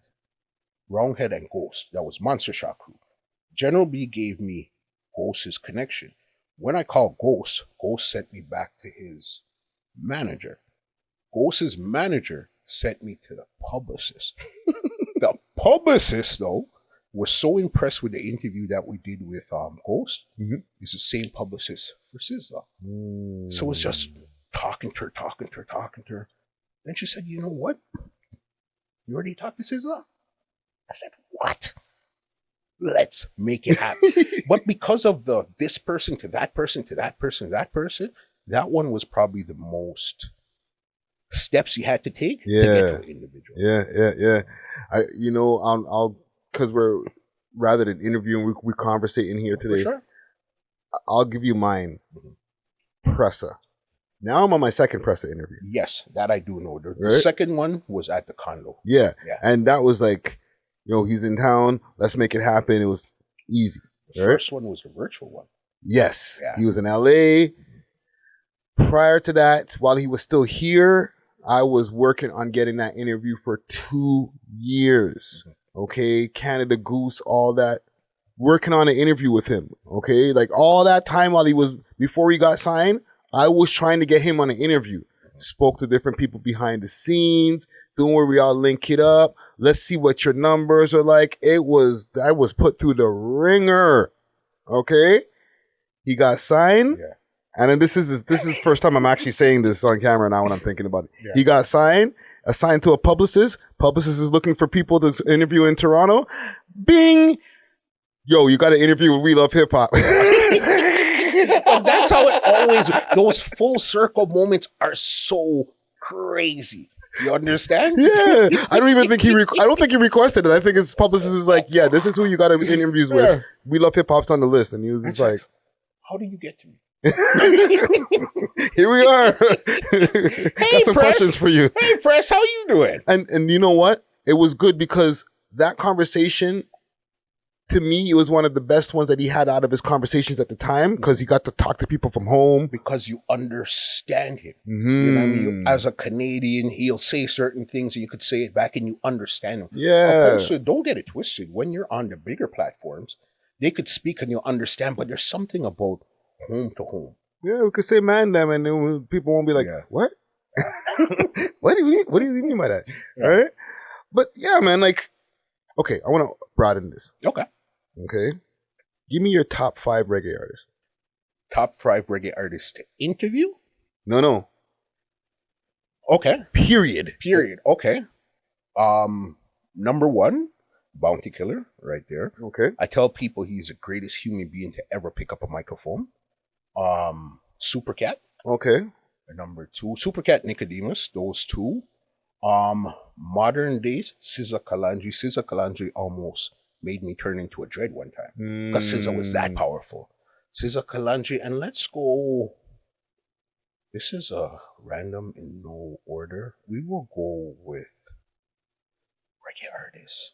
Ghost. That was Monster Shot Crew. General B gave me Ghost's connection. When I called Ghost sent me back to his manager. Ghost's manager sent me to the publicist. The publicist, though, was so impressed with the interview that we did with Ghost. He's the same publicist for Sizzla. So it's just talking to her. Then she said, you know what? You already talked to Sizzla? I said, what? Let's make it happen. But because of this person to that person to that person to that person, that one was probably the most steps you had to take to get to an individual. Yeah. I'll because we're rather than interviewing, we conversating here today. For sure. I'll give you mine. Pressa. Now I'm on my second Pressa interview. Yes, that I do know. The second one was at the condo. Yeah. And that was like, he's in town. Let's make it happen. It was easy. The first one was a virtual one. Yes. Yeah. He was in LA. Prior to that, while he was still here, I was working on getting that interview for 2 years. Okay. Canada Goose, all that. Working on an interview with him. Okay. Like all that time before he got signed, I was trying to get him on an interview. Spoke to different people behind the scenes. Don't worry, I'll link it up. Let's see what your numbers are like. I was put through the ringer. Okay. He got signed. Yeah. And then this is the first time I'm actually saying this on camera now when I'm thinking about it. Yeah. He got assigned to a publicist. Publicist is looking for people to interview in Toronto. Bing. Yo, you got to interview with We Love Hip Hop. But that's how it always, those full circle moments are so crazy. You understand? Yeah. I don't think he requested it. I think his publicist was like, yeah, this is who you got to interviews with. Yeah. We Love Hip Hop's on the list. And he was just like, how do you get to me? Here we are. Got some questions for you. Hey, Press, how you doing? And you know what? It was good because that conversation, to me, it was one of the best ones that he had out of his conversations at the time because he got to talk to people from home. Because you understand him. You know what I mean? As a Canadian, he'll say certain things and you could say it back and you understand him. Yeah. So don't get it twisted. When you're on the bigger platforms, they could speak and you'll understand, but there's something about home to home. Yeah, we could say man them and then people won't be like, what? What do you mean by that? Yeah. Right? But yeah, man, like, okay, I want to broaden this. Okay. Give me your top 5 reggae artists. Top 5 reggae artists to interview? No. Okay. Period. Okay. Number 1, Bounty Killer, right there. Okay. I tell people he's the greatest human being to ever pick up a microphone. Supercat. Okay. Number 2, Supercat, Nicodemus, those two. Modern days, SZA Kalonji. SZA Kalonji almost made me turn into a dread one time because SZA was that powerful. SZA Kalonji, and let's go. This is a random in no order. We will go with reggae artists.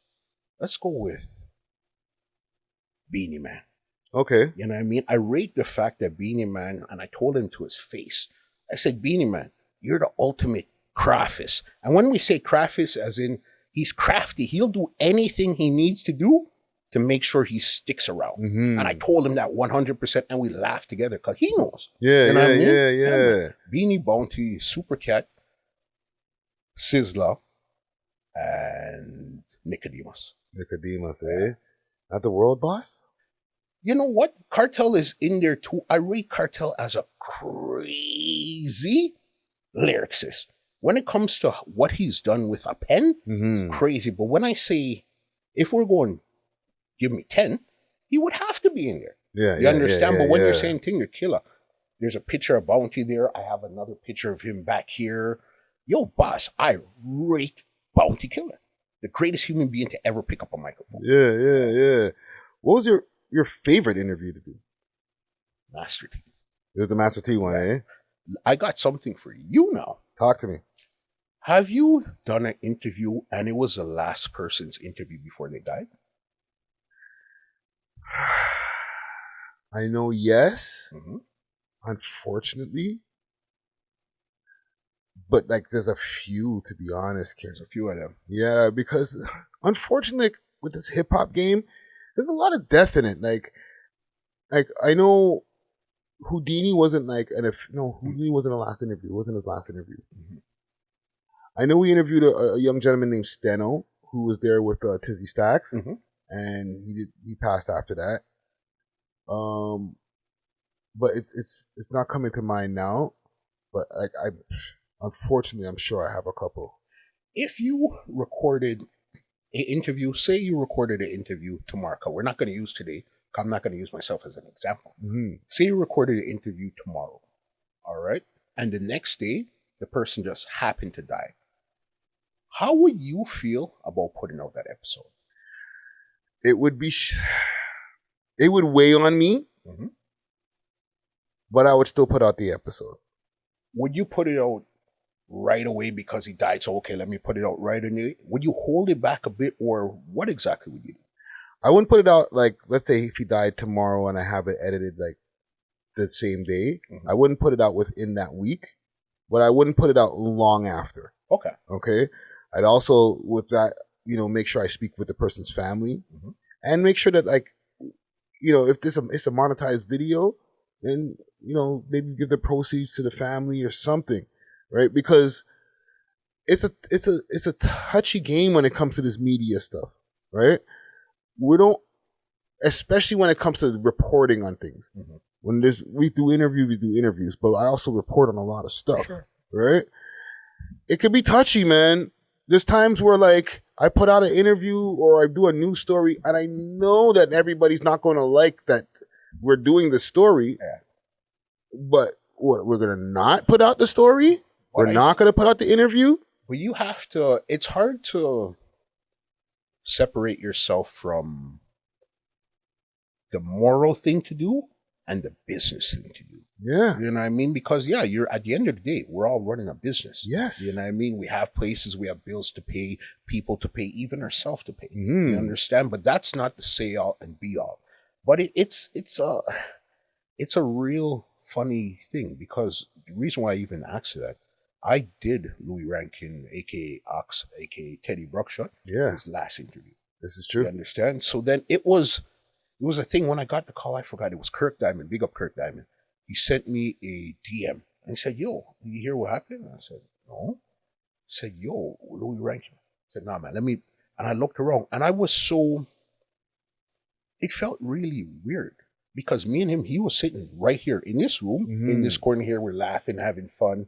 Let's go with Beanie Man. Okay. You know what I mean? I rate the fact that Beanie Man, and I told him to his face, I said, Beanie Man, you're the ultimate craftist. And when we say craftist, as in he's crafty, he'll do anything he needs to do to make sure he sticks around. And I told him that 100%, and we laughed together because he knows. Yeah, you know what I mean? yeah. Beanie Bounty, Super Cat, Sizzla, and Nicodemus. Nicodemus, eh? Not the world boss? You know what? Cartel is in there too. I rate Cartel as a crazy lyricist. When it comes to what he's done with a pen, crazy. But when I say, if we're going, give me 10, he would have to be in there. Yeah, you understand? But when you're saying thing, you're killer. There's a picture of Bounty there. I have another picture of him back here. Yo, boss, I rate Bounty Killer. The greatest human being to ever pick up a microphone. Yeah. What was your favorite interview to do? Master T. It was the Master T one, eh? I got something for you now. Talk to me. Have you done an interview and it was the last person's interview before they died? I know, yes. Unfortunately. But like, there's a few, to be honest, Kim. There's a few of them. Yeah, because unfortunately, with this hip hop game, there's a lot of death in it. Like I know Houdini wasn't Houdini wasn't the last interview. It wasn't his last interview. I know we interviewed a young gentleman named Steno who was there with Tizzy Stacks, and he passed after that. But it's not coming to mind now. But like unfortunately, I'm sure I have a couple. If you recorded an interview, say you recorded an interview tomorrow, we're not going to use today. I'm not going to use myself as an example. Say you recorded an interview tomorrow, all right? And the next day, the person just happened to die. How would you feel about putting out that episode? It would weigh on me, but I would still put out the episode. Would you put it out right away because he died? So, okay, let me put it out right away. Would you hold it back a bit, or what exactly would you do? I wouldn't put it out, like, let's say if he died tomorrow and I have it edited like the same day, I wouldn't put it out within that week, but I wouldn't put it out long after. Okay. I'd also, with that, make sure I speak with the person's family and make sure that, like, if it's a monetized video, then, maybe give the proceeds to the family or something, right? Because it's a touchy game when it comes to this media stuff, right? Especially when it comes to reporting on things. When we do interviews, but I also report on a lot of stuff, right? It could be touchy, man. There's times where, like, I put out an interview or I do a news story and I know that everybody's not going to like that we're doing the story, but what, we're going to not put out the story? We're not going to put out the interview? Well, you have to, it's hard to separate yourself from the moral thing to do and the business thing to do. Yeah. You know what I mean? Because, you're at the end of the day, we're all running a business. Yes. You know what I mean? We have places, we have bills to pay, people to pay, even ourselves to pay. You understand? But that's not the say all and be all. But it's a real funny thing, because the reason why I even asked that, I did Louis Rankin, aka Ox, aka Teddy Bruckshot, his last interview. This is true. You understand? So then it was a thing. When I got the call, I forgot, it was Kirk Diamond, big up Kirk Diamond. He sent me a DM and he said, "Yo, you hear what happened?" And I said, "No." He said, "Yo, Louis Rankin." I said, "Nah, man, and I looked around and it felt really weird, because me and him, he was sitting right here in this room, in this corner here, we're laughing, having fun.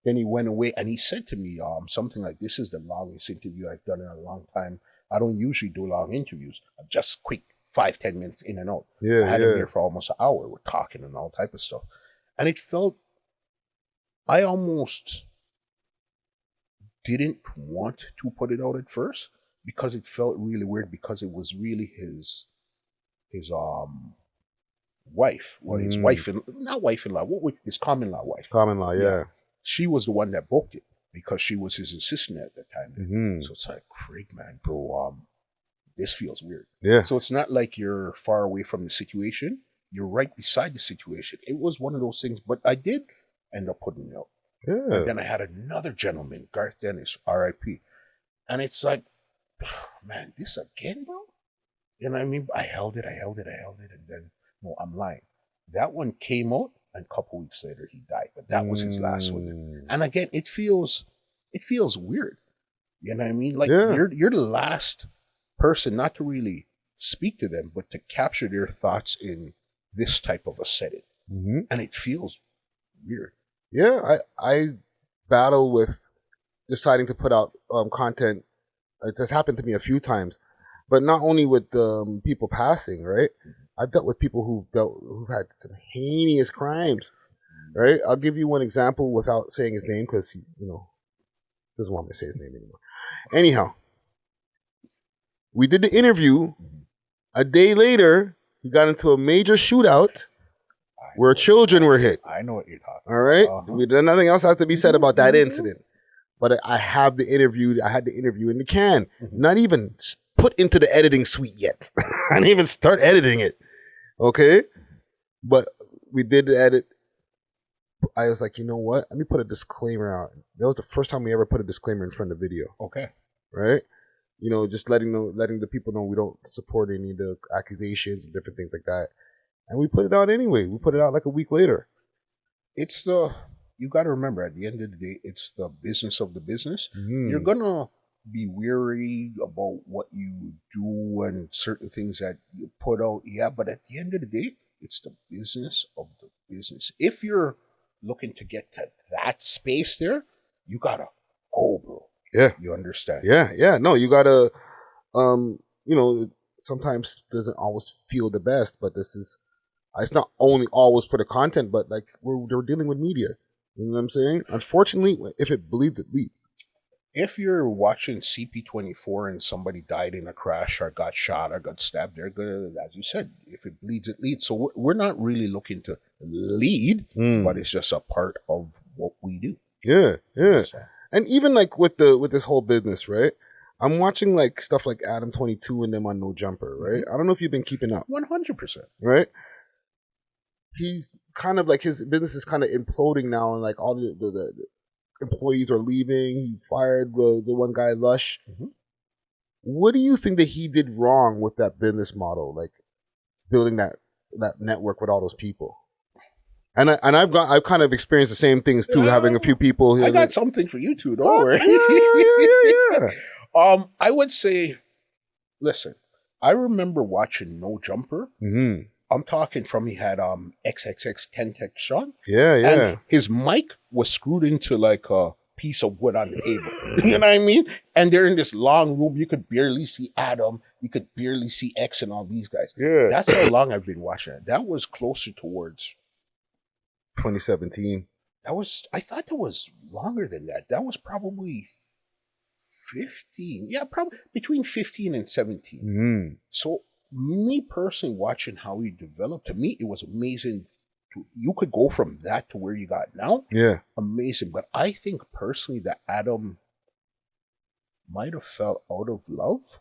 Then he went away and he said to me, something like, "This is the longest interview I've done in a long time. I don't usually do long interviews. I'm just quick, 5-10 minutes in and out." I had him here for almost an hour. We're talking and all type of stuff. And it felt, I almost didn't want to put it out at first because it felt really weird because it was really his wife. Well, his wife and not wife-in-law. What would his common-law wife? Common-law, yeah. She was the one that booked it because she was his assistant at that time. So it's like, Craig, man, bro, this feels weird. Yeah. So it's not like you're far away from the situation. You're right beside the situation. It was one of those things, but I did end up putting it out. Yeah. And then I had another gentleman, Garth Dennis, R.I.P. And it's like, man, this again, bro? You know what I mean? I held it, and then, no, I'm lying. That one came out, and a couple weeks later, he died. But that was his last one. And again, it feels weird. You know what I mean? Like, you're the last person, not to really speak to them, but to capture their thoughts in this type of a setting. And it feels weird. Yeah, I battle with deciding to put out content. It has happened to me a few times, but not only with people passing, right? I've dealt with people who've had some heinous crimes, right? I'll give you one example without saying his name because he, doesn't want me to say his name anymore. Anyhow, we did the interview. A day later, he got into a major shootout where children were hit. I know what you're talking about. All right? Nothing else has to be said about that incident. But I have the interview. I had the interview in the can. Not even put into the editing suite yet. I didn't even start editing it. Okay? But we did the edit. I was like, you know what? Let me put a disclaimer out. That was the first time we ever put a disclaimer in front of the video. Okay. Right? Just letting the people know we don't support any of the accusations and different things like that. And we put it out anyway. We put it out like a week later. You got to remember, at the end of the day, it's the business of the business. You're going to be weary about what you do and certain things that you put out. Yeah, but at the end of the day, it's the business of the business. If you're looking to get to that space there, you got to go, bro. Yeah. You understand? Yeah. No, you got to, sometimes doesn't always feel the best, but it's not only always for the content, but like we're dealing with media. You know what I'm saying? Unfortunately, if it bleeds, it leads. If you're watching CP24 and somebody died in a crash or got shot or got stabbed, they're good. As you said, if it bleeds, it leads. So we're not really looking to lead, but it's just a part of what we do. Yeah. And even like with this whole business, right? I'm watching like stuff like Adam 22 and them on No Jumper, right? I don't know if you've been keeping up. 100%. Right? He's kind of like his business is kind of imploding now, and like all the employees are leaving. He fired the one guy, Lush. What do you think that he did wrong with that business model, like building that network with all those people? And I've kind of experienced the same things too, having a few people. I got something for you too. Don't worry. Yeah. I would say, listen, I remember watching No Jumper. I'm talking from he had XXX Tech Sean. Yeah. And his mic was screwed into like a piece of wood on the table. You know what I mean? And they're in this long room. You could barely see Adam. You could barely see X and all these guys. Yeah. That's how long I've been watching it. That was closer towards 2017. I thought that was longer than that. That was probably 15. Yeah, probably between 15 and 17. So me personally watching how he developed, to me, it was amazing. You could go from that to where you got now. Yeah. Amazing. But I think personally that Adam might have fell out of love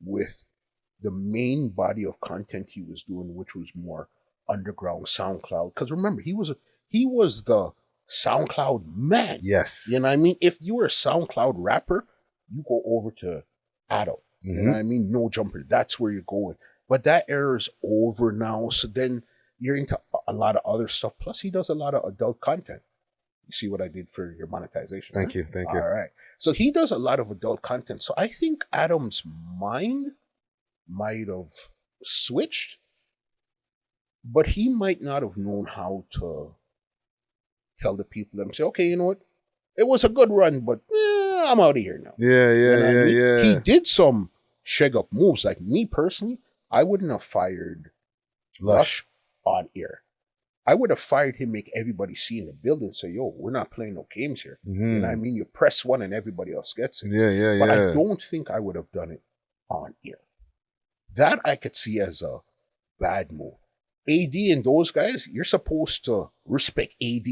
with the main body of content he was doing, which was more underground SoundCloud. Because remember, he was the SoundCloud man. Yes. You know what I mean? If you were a SoundCloud rapper, you go over to Adam. You know what I mean? No Jumper. That's where you're going. But that era is over now. So then you're into a lot of other stuff. Plus, he does a lot of adult content. You see what I did for your monetization? Thank you. All right. So he does a lot of adult content. So I think Adam's mind might have switched, but he might not have known how to tell the people and say, okay, you know what? It was a good run, but I'm out of here now. Yeah. He did some shake up moves. Like me personally, I wouldn't have fired Lush on air. I would have fired him, make everybody see in the building, say, yo, we're not playing no games here. You know what I mean? You press one and everybody else gets it. But I don't think I would have done it on air. That I could see as a bad move. AD and those guys, you're supposed to respect AD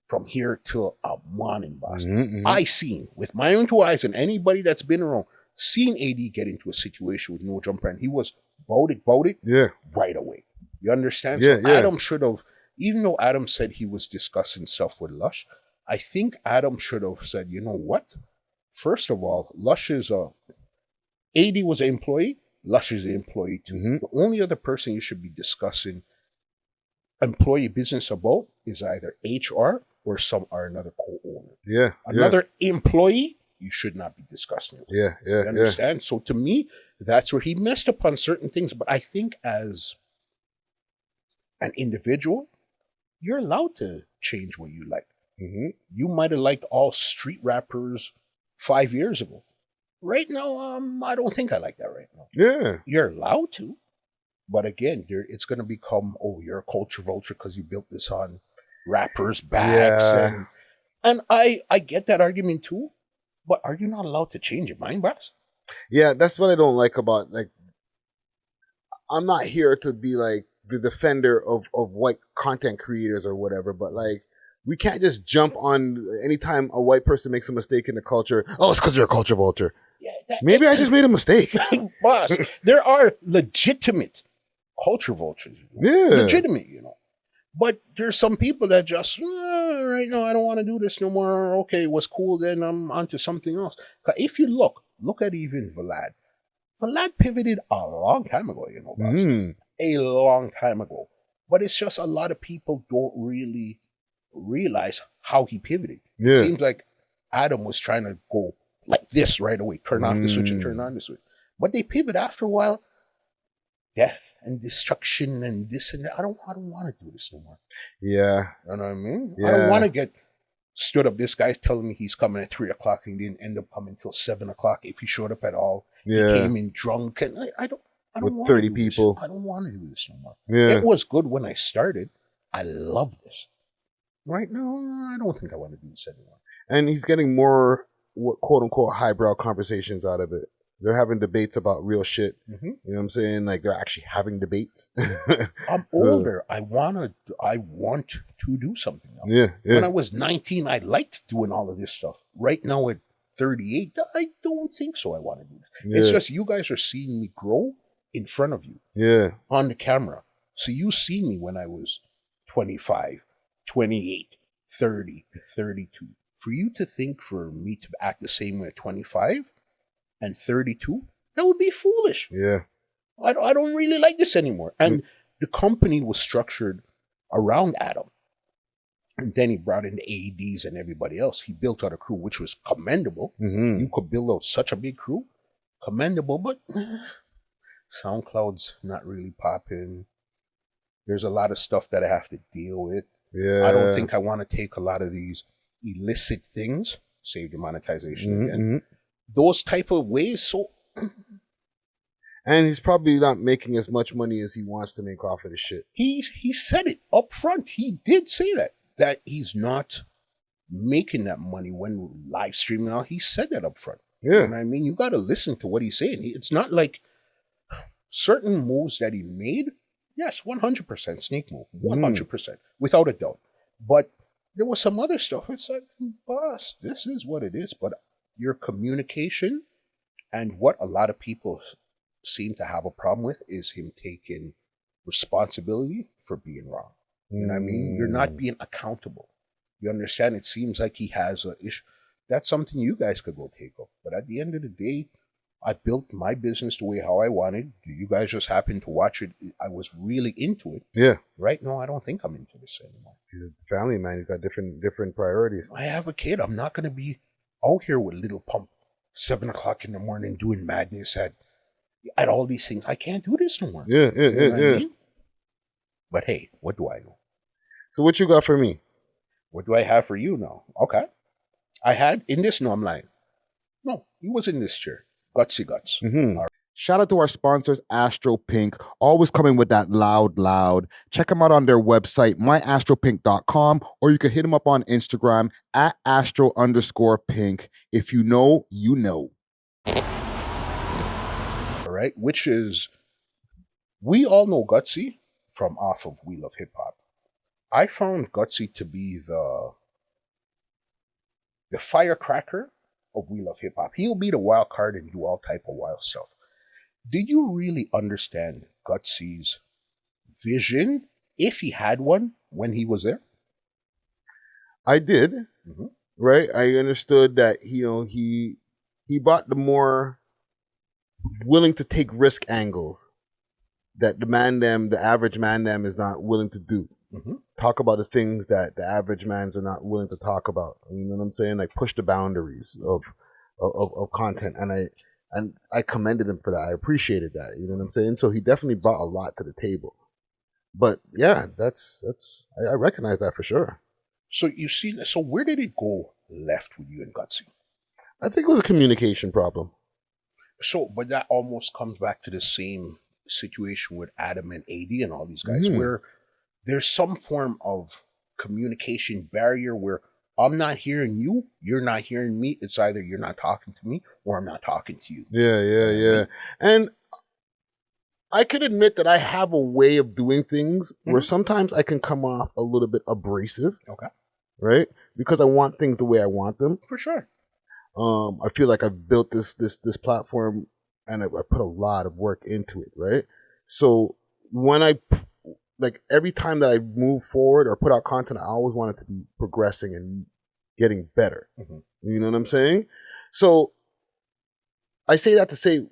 from here to a morning, boss. I seen with my own two eyes, and anybody that's been around, seen AD get into a situation with no jumper, and he was bout it right away. You understand? So Adam should have, even though Adam said he was discussing stuff with Lush, I think Adam should have said, you know what? First of all, Lush is AD was an employee, Lush is an employee too. The only other person you should be discussing employee business about is either HR or another co-owner. Another employee, you should not be discussing it. You understand? So to me, that's where he messed up on certain things. But I think as an individual, you're allowed to change what you like. You might have liked all street rappers 5 years ago. Right now, I don't think I like that right now. You're allowed to. But again, it's going to become, oh, you're a culture vulture because you built this on rappers' backs. And I get that argument too. But are you not allowed to change your mind, boss? Yeah, that's what I don't like about, like, I'm not here to be like the defender of white content creators or whatever, but like, we can't just jump on anytime a white person makes a mistake in the culture. Oh, it's because you're a culture vulture. Maybe I just made a mistake. Boss, there are legitimate culture vultures. Legitimate, you know. But there's some people that just, right now, I don't want to do this no more. Okay, it was cool, then I'm onto something else. If you look at even Vlad. Vlad pivoted a long time ago, you know, boss. A long time ago. But it's just a lot of people don't really realize how he pivoted. It seems like Adam was trying to go like this right away, turn off the switch and turn on the switch. But they pivot after a while. Death and destruction and this and that. I don't want to do this no more. You know what I mean? I don't want to get stood up. This guy's telling me he's coming at 3 o'clock and he didn't end up coming until 7 o'clock if he showed up at all. He came in drunk and I don't with 30 people. This. I don't want to do this no more. It was good when I started. I love this. Right now, I don't think I want to do this anymore. And he's getting more quote unquote highbrow conversations out of it. They're having debates about real shit. You know what I'm saying? Like, they're actually having debates. I'm older. I want to do something else. When I was 19, I liked doing all of this stuff. Right now at 38, I don't think so. I want to do this. It's just you guys are seeing me grow in front of you. On the camera. So you see me when I was 25, 28, 30, 32. For you to think for me to act the same way at 25 and 32, that would be foolish. I don't really like this anymore. And the company was structured around Adam. And then he brought in the ADs and everybody else. He built out a crew, which was commendable. You could build out such a big crew. Commendable, but SoundCloud's not really popping. There's a lot of stuff that I have to deal with. I don't think I want to take a lot of these illicit things, save the monetization again. Those type of ways. So, and he's probably not making as much money as he wants to make off of this shit. He said it up front. He did say that he's not making that money when live streaming out. He said that up front. You know what I mean? You got to listen to what he's saying. It's not like certain moves that he made. Yes, 100% snake move, 100%, without a doubt. But there was some other stuff. It's like, boss, this is what it is. But your communication and what a lot of people seem to have a problem with is him taking responsibility for being wrong. You know what I mean? You're not being accountable. You understand? It seems like he has an issue. That's something you guys could go take up. But at the end of the day, I built my business the way how I wanted. You guys just happened to watch it. I was really into it. Right now, I don't think I'm into this anymore. You're a family man. You've got different priorities. I have a kid. I'm not going to be out here with Little Pump 7 o'clock in the morning doing madness at all these things. I can't do this no more. You know what I mean? But hey, what do I know? So what you got for me? What do I have for you now? Okay. I had in this. No, I'm lying. No, he was in this chair. Gutsy Guts. Right. Shout out to our sponsors, Astro Pink, always coming with that loud. Check them out on their website, myastropink.com, or you can hit them up on Instagram at astro_pink. If you know, you know. All right, which is, we all know Guttzy from off of We Love Hip Hop. I found Guttzy to be the firecracker of We Love Hip Hop. He'll be the wild card and do all type of wild stuff. Did you really understand Guttzy's vision, if he had one, when he was there? I did, right? I understood that he bought the more willing to take risk angles that the average man is not willing to do. Talk about the things that the average mans are not willing to talk about. You know what I'm saying? Like push the boundaries of content, and I commended him for that. I appreciated that. You know what I'm saying? So he definitely brought a lot to the table. But yeah, I recognize that for sure. So so where did it go left with you and Guttzy? I think it was a communication problem. So, but that almost comes back to the same situation with Adam and AD and all these guys, where there's some form of communication barrier where I'm not hearing you, you're not hearing me. It's either you're not talking to me or I'm not talking to you. Yeah. And I can admit that I have a way of doing things where sometimes I can come off a little bit abrasive. Okay. Right? Because I want things the way I want them. For sure. I feel like I've built this platform and I put a lot of work into it, right? So when every time that I move forward or put out content, I always want it to be progressing and getting better. You know what I'm saying? So I say that to say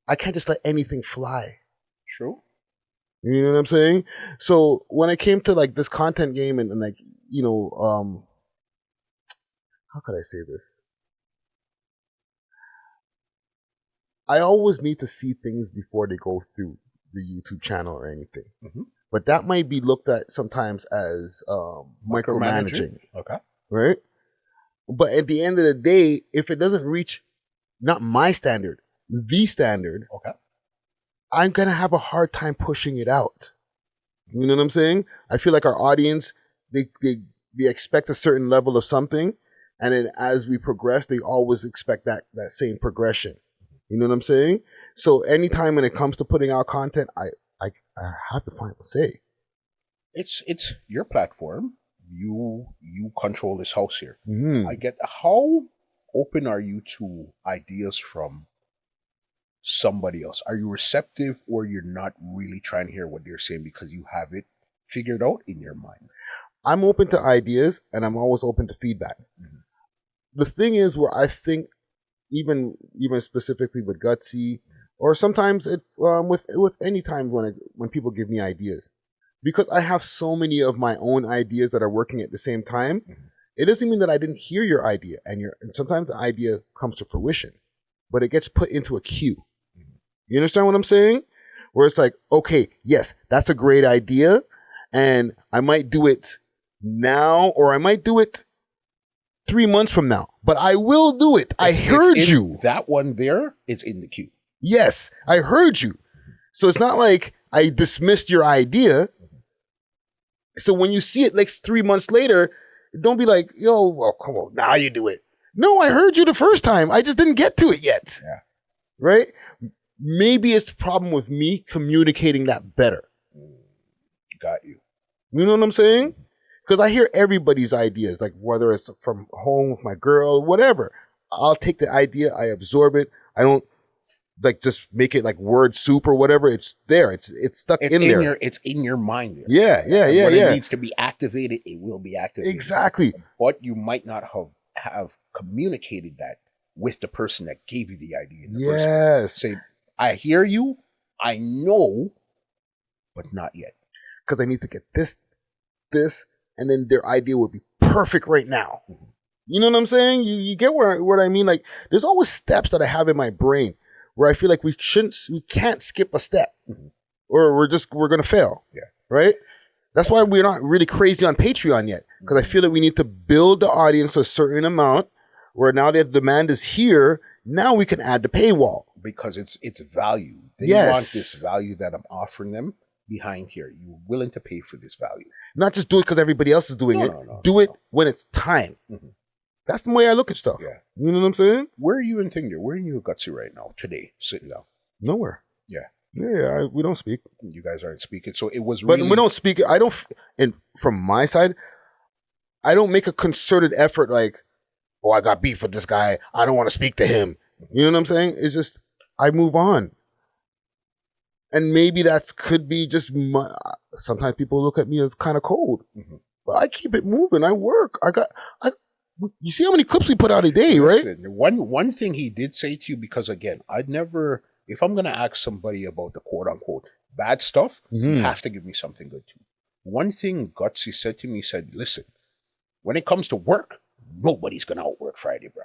I can't just let anything fly. True. You know what I'm saying? So when I came to like this content game and like, how could I say this? I always need to see things before they go through the YouTube channel or anything. But that might be looked at sometimes as micromanaging. Okay. Right? But at the end of the day, if it doesn't reach not my standard, the standard, okay, I'm going to have a hard time pushing it out. You know what I'm saying? I feel like our audience, they expect a certain level of something. And then as we progress, they always expect that same progression. You know what I'm saying? So anytime when it comes to putting out content, I have the final say. It's your platform. You control this house here. I get, how open are you to ideas from somebody else? Are you receptive, or you're not really trying to hear what they're saying because you have it figured out in your mind? I'm open to ideas and I'm always open to feedback. The thing is where I think even specifically with Guttzy, or sometimes with any time when people give me ideas, because I have so many of my own ideas that are working at the same time, it doesn't mean that I didn't hear your idea, and sometimes the idea comes to fruition, but it gets put into a queue. You understand what I'm saying? Where it's like, okay, yes, that's a great idea, and I might do it now, or I might do it 3 months from now, but I will do it. I heard you. That one there is in the queue. Yes, I heard you. So it's not like I dismissed your idea. So when you see it like 3 months later, don't be like, yo, well, come on, now you do it. No, I heard you the first time. I just didn't get to it yet. Yeah. Right? Maybe it's the problem with me communicating that better. Got you. You know what I'm saying? Because I hear everybody's ideas, like whether it's from home with my girl, whatever. I'll take the idea, I absorb it. I don't like just make it like word soup or whatever. It's there. It's stuck in there. It's in your mind. Yeah. When it needs to be activated, it will be activated. Exactly. But you might not have communicated that with the person that gave you the idea. Yes. Say, I hear you. I know, but not yet. Because I need to get this, and then their idea would be perfect right now. You know what I'm saying? You get what I mean? Like, there's always steps that I have in my brain where I feel like we can't skip a step, or we're going to fail. Yeah. Right? That's why we're not really crazy on Patreon yet. Because I feel like we need to build the audience to a certain amount where now that the demand is here, now we can add the paywall. because it's value. They Yes. want this value that I'm offering them behind here. You're willing to pay for this value. Not just do it because everybody else is doing it. Do it when it's time. Mm-hmm. That's the way I look at stuff. Yeah. You know what I'm saying? Where are you in Thinger? Where are you in Guttzy right now, today, sitting down? Nowhere. Yeah. Yeah, we don't speak. You guys aren't speaking. So it was really... But we don't speak. I don't, and from my side, I don't make a concerted effort like, oh, I got beef with this guy. I don't want to speak to him. You know what I'm saying? It's just, I move on. And maybe that could be just, sometimes people look at me as kind of cold. Mm-hmm. But I keep it moving. I work. You see how many clips we put out a day, Listen, right? One thing he did say to you, because again, I'd never, if I'm going to ask somebody about the quote unquote bad stuff, you have to give me something good too. One thing Guttzy said to me, he said, listen, when it comes to work, nobody's going to outwork Friday, bro.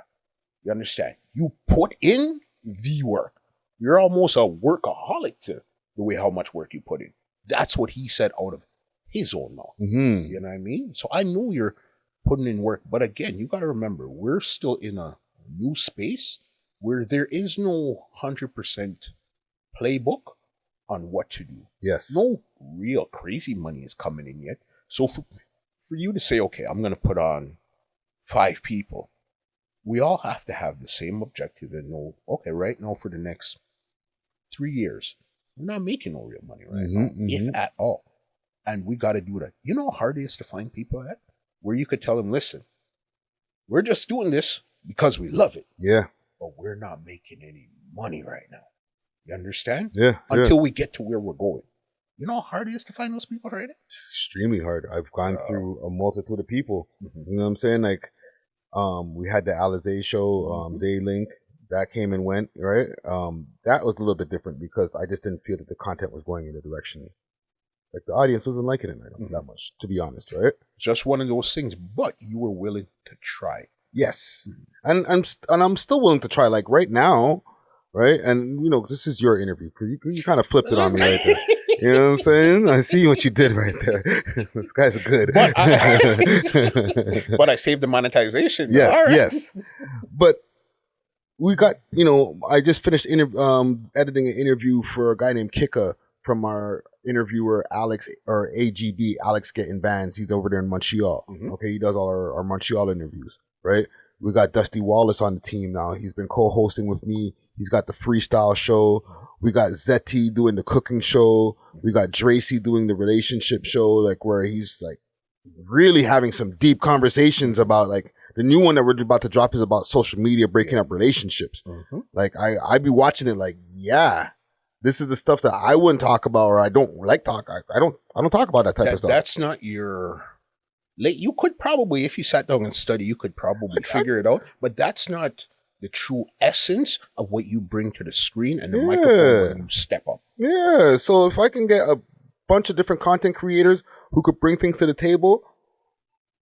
You understand? You put in the work. You're almost a workaholic to the way how much work you put in. That's what he said out of his own mouth. Mm-hmm. You know what I mean? So I know you're putting in work. But again, you got to remember, we're still in a new space where there is no 100% playbook on what to do. Yes. No real crazy money is coming in yet. So for you to say, okay, I'm going to put on 5 people, we all have to have the same objective and know, okay, right now for the next 3 years, we're not making no real money right now, if at all. And we got to do that. You know how hard it is to find people at? Where you could tell them, listen, we're just doing this because we love it. Yeah. But we're not making any money right now. You understand? Yeah. Until we get to where we're going. You know how hard it is to find those people right now? It's extremely hard. I've gone through a multitude of people. You know what I'm saying? Like, we had the Alizé show, Zay Link, that came and went, right? That was a little bit different because I just didn't feel that the content was going in the direction. Like the audience wasn't liking it that much, to be honest, right? Just one of those things, but you were willing to try. Yes. And I'm still willing to try, like right now, right? And, you know, this is your interview. You kind of flipped it on me right there. You know what I'm saying? I see what you did right there. This guy's good. But I saved the monetization. Yes, right. yes. But we got, you know, I just finished editing an interview for a guy named Kika from our interviewer Alex, or AGB, Alex Getting Bands. He's over there in Montreal. Okay, he does all our Montreal interviews, right? We got Dusty Wallace on the team now. He's been co-hosting with me. He's got the freestyle show. We got Zetty doing the cooking show. We got Dracy doing the relationship show, like where he's like really having some deep conversations about, like, the new one that we're about to drop is about social media breaking up relationships. Like I be watching it like, yeah, this is the stuff that I wouldn't talk about, or I don't like talk. I don't talk about that type of stuff. That's not your. You could probably, if you sat down and study, you could probably figure it out. But that's not the true essence of what you bring to the screen and the microphone when you step up. Yeah. So if I can get a bunch of different content creators who could bring things to the table,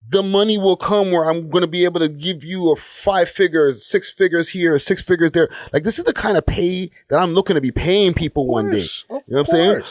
the money will come where I'm going to be able to give you a 5 figures, 6 figures here, 6 figures there. Like, this is the kind of pay that I'm looking to be paying people one day. You know what I'm saying?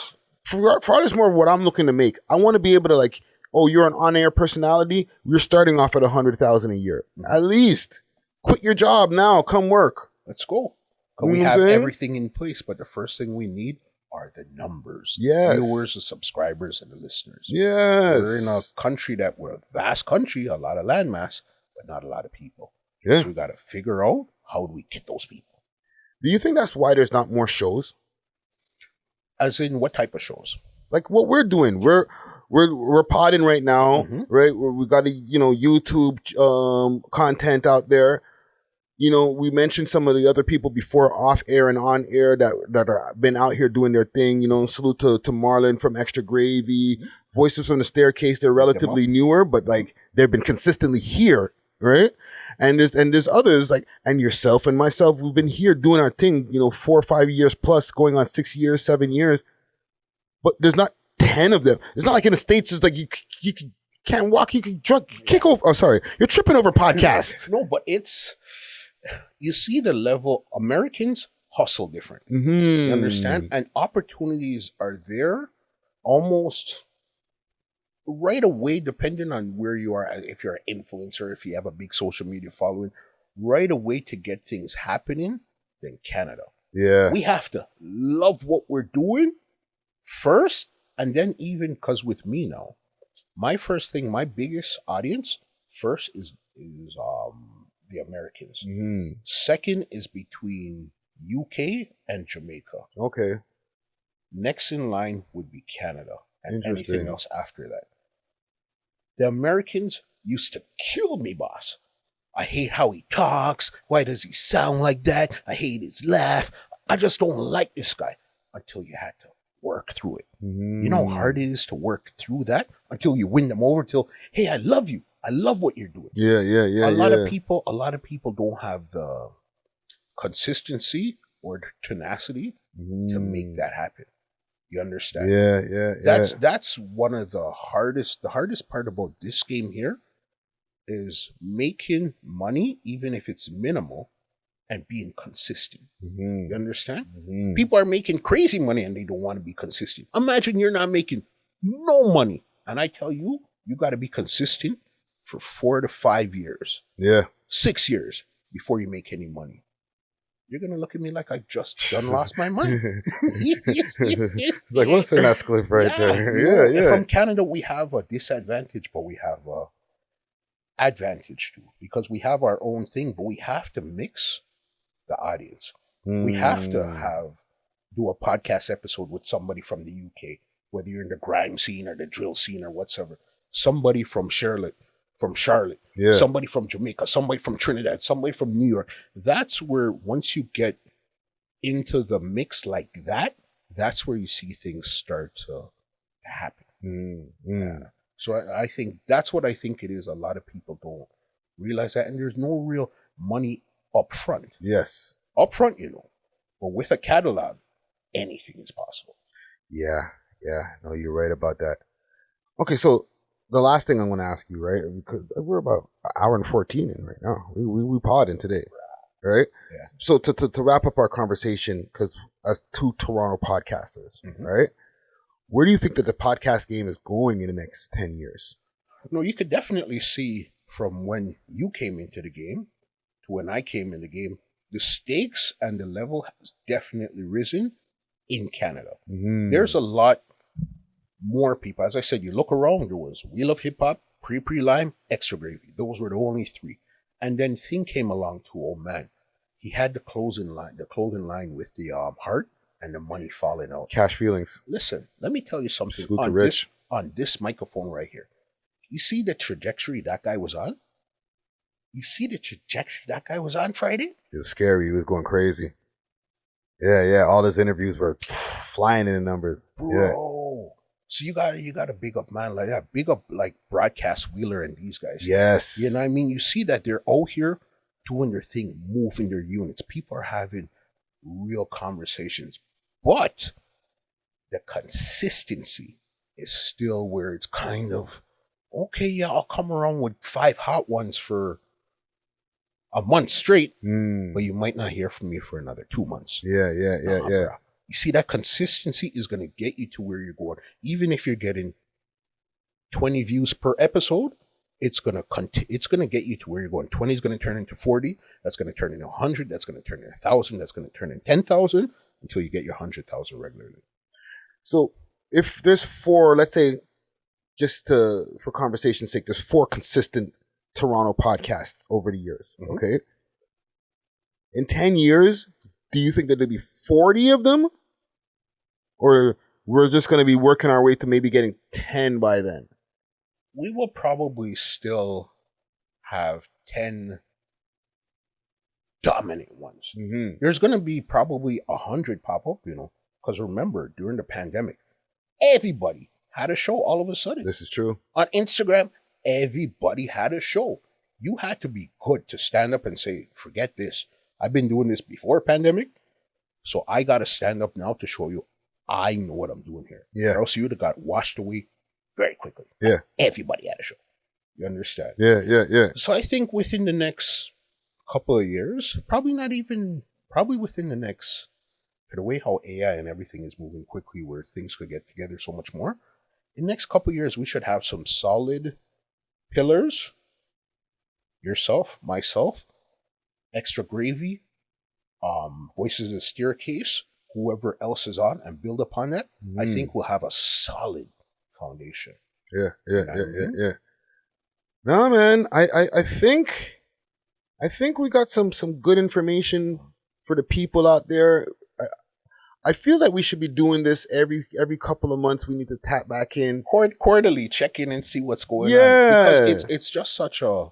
For artists, more of what I'm looking to make. I want to be able to, like, oh, you're an on-air personality. You're starting off at $100,000 a year. At least quit your job now. Come work. Let's go. We have everything in place, but the first thing we need are the numbers. Yes. The viewers, the subscribers, and the listeners. Yes. We're in a country we're a vast country, a lot of landmass, but not a lot of people. Yeah. So we got to figure out how do we get those people. Do you think that's why there's not more shows? As in what type of shows? Like what we're doing. We're podding right now, right? We got YouTube content out there. You know, we mentioned some of the other people before, off air and on air, that are been out here doing their thing. You know, salute to Marlon from Extra Gravy, Voices from the Staircase. They're relatively newer, but like they've been consistently here, right? And there's others like, and yourself and myself. We've been here doing our thing. 4 or 5 years plus, going on 6 years, 7 years. But there's not 10 of them. It's not like in the States. It's like you can't walk. You can kick over. Oh, sorry, you're tripping over podcasts. No, but it's. You see the level, Americans hustle different. You understand? And opportunities are there almost right away, depending on where you are. If you're an influencer, if you have a big social media following, right away to get things happening than Canada. Yeah. We have to love what we're doing first, and then even because with me now, my first thing, my biggest audience first is the Americans. Mm-hmm. Second is between UK and Jamaica. Okay. Next in line would be Canada, and anything else after that. The Americans used to kill me, boss. I hate how he talks. Why does he sound like that? I hate his laugh. I just don't like this guy. Until you had to work through it. You know how hard it is to work through that until you win them over till, hey, I love you. I love what you're doing. Yeah. A lot of people don't have the consistency or the tenacity to make that happen. You understand? Yeah. That's one of the hardest part about this game here is making money, even if it's minimal, and being consistent. You understand? People are making crazy money and they don't want to be consistent. Imagine you're not making no money. And I tell you, you got to be consistent for 4 to 5 years. Yeah. 6 years before you make any money. You're going to look at me like I just done lost my mind. Like, what's an Escliffe right there? Yeah. From Canada, we have a disadvantage, but we have a advantage too. Because we have our own thing, but we have to mix the audience. We have to do a podcast episode with somebody from the UK, whether you're in the grime scene or the drill scene or whatsoever. Somebody from Charlotte, somebody from Jamaica, somebody from Trinidad, somebody from New York. That's where once you get into the mix like that, that's where you see things start to happen. Yeah. So I think that's what I think it is. A lot of people don't realize that, and there's no real money up front. Yes. Up front, you know. But with a catalog, anything is possible. Yeah. No, you're right about that. Okay, so the last thing I'm going to ask you, right? Because we're about an hour and 14 in right now. We podding today, right? Yeah. So to wrap up our conversation, because as 2 Toronto podcasters, right? Where do you think that the podcast game is going in the next 10 years? No, you could definitely see from when you came into the game to when I came in the game, the stakes and the level has definitely risen in Canada. There's a lot more people. As I said, you look around, there was Wheel of Hip Hop, Pre-Lime, Extra Gravy. Those were the only 3. And then Thing came along too. Oh man, he had the clothing line with the heart and the money falling out. Cash Feelings. Listen, let me tell you something. Salute to Rich. On this microphone right here. You see the trajectory that guy was on? You see the trajectory that guy was on Friday? It was scary. He was going crazy. Yeah. All his interviews were flying in the numbers. Bro. Yeah. So you got to big up man like that. Big up like Broadcast Wheeler and these guys. Yes. You know what I mean? You see that they're out here doing their thing, moving their units. People are having real conversations. But the consistency is still where it's kind of, okay, yeah, I'll come around with 5 hot ones for a month straight, but you might not hear from me for another 2 months. Yeah. Bro. You see, that consistency is going to get you to where you're going. Even if you're getting 20 views per episode, it's going to get you to where you're going. 20 is going to turn into 40. That's going to turn into 100. That's going to turn into 1,000. That's going to turn into 10,000 until you get your 100,000 regularly. So if there's 4, let's say, for conversation's sake, there's 4 consistent Toronto podcasts over the years. Okay. In 10 years, do you think that there'll be 40 of them? Or we're just going to be working our way to maybe getting 10 by then? We will probably still have 10 dominant ones. There's going to be probably 100 pop up, you know, because remember, during the pandemic, everybody had a show all of a sudden. This is true. On Instagram, everybody had a show. You had to be good to stand up and say, forget this. I've been doing this before pandemic, so I got to stand up now to show you I know what I'm doing here. Yeah. Or else you would have got washed away very quickly. Yeah. Everybody had a show. You understand? Yeah. So I think within the next couple of years, probably within the next, for the way how AI and everything is moving quickly, where things could get together so much more, in the next couple of years, we should have some solid pillars. Yourself, myself, Extra Gravy, Voices of the Staircase, whoever else is on, and build upon that, I think we'll have a solid foundation. Yeah. No, man, I think we got some good information for the people out there. I feel like we should be doing this every couple of months. We need to tap back in quarterly, check in and see what's going on. Because it's just such a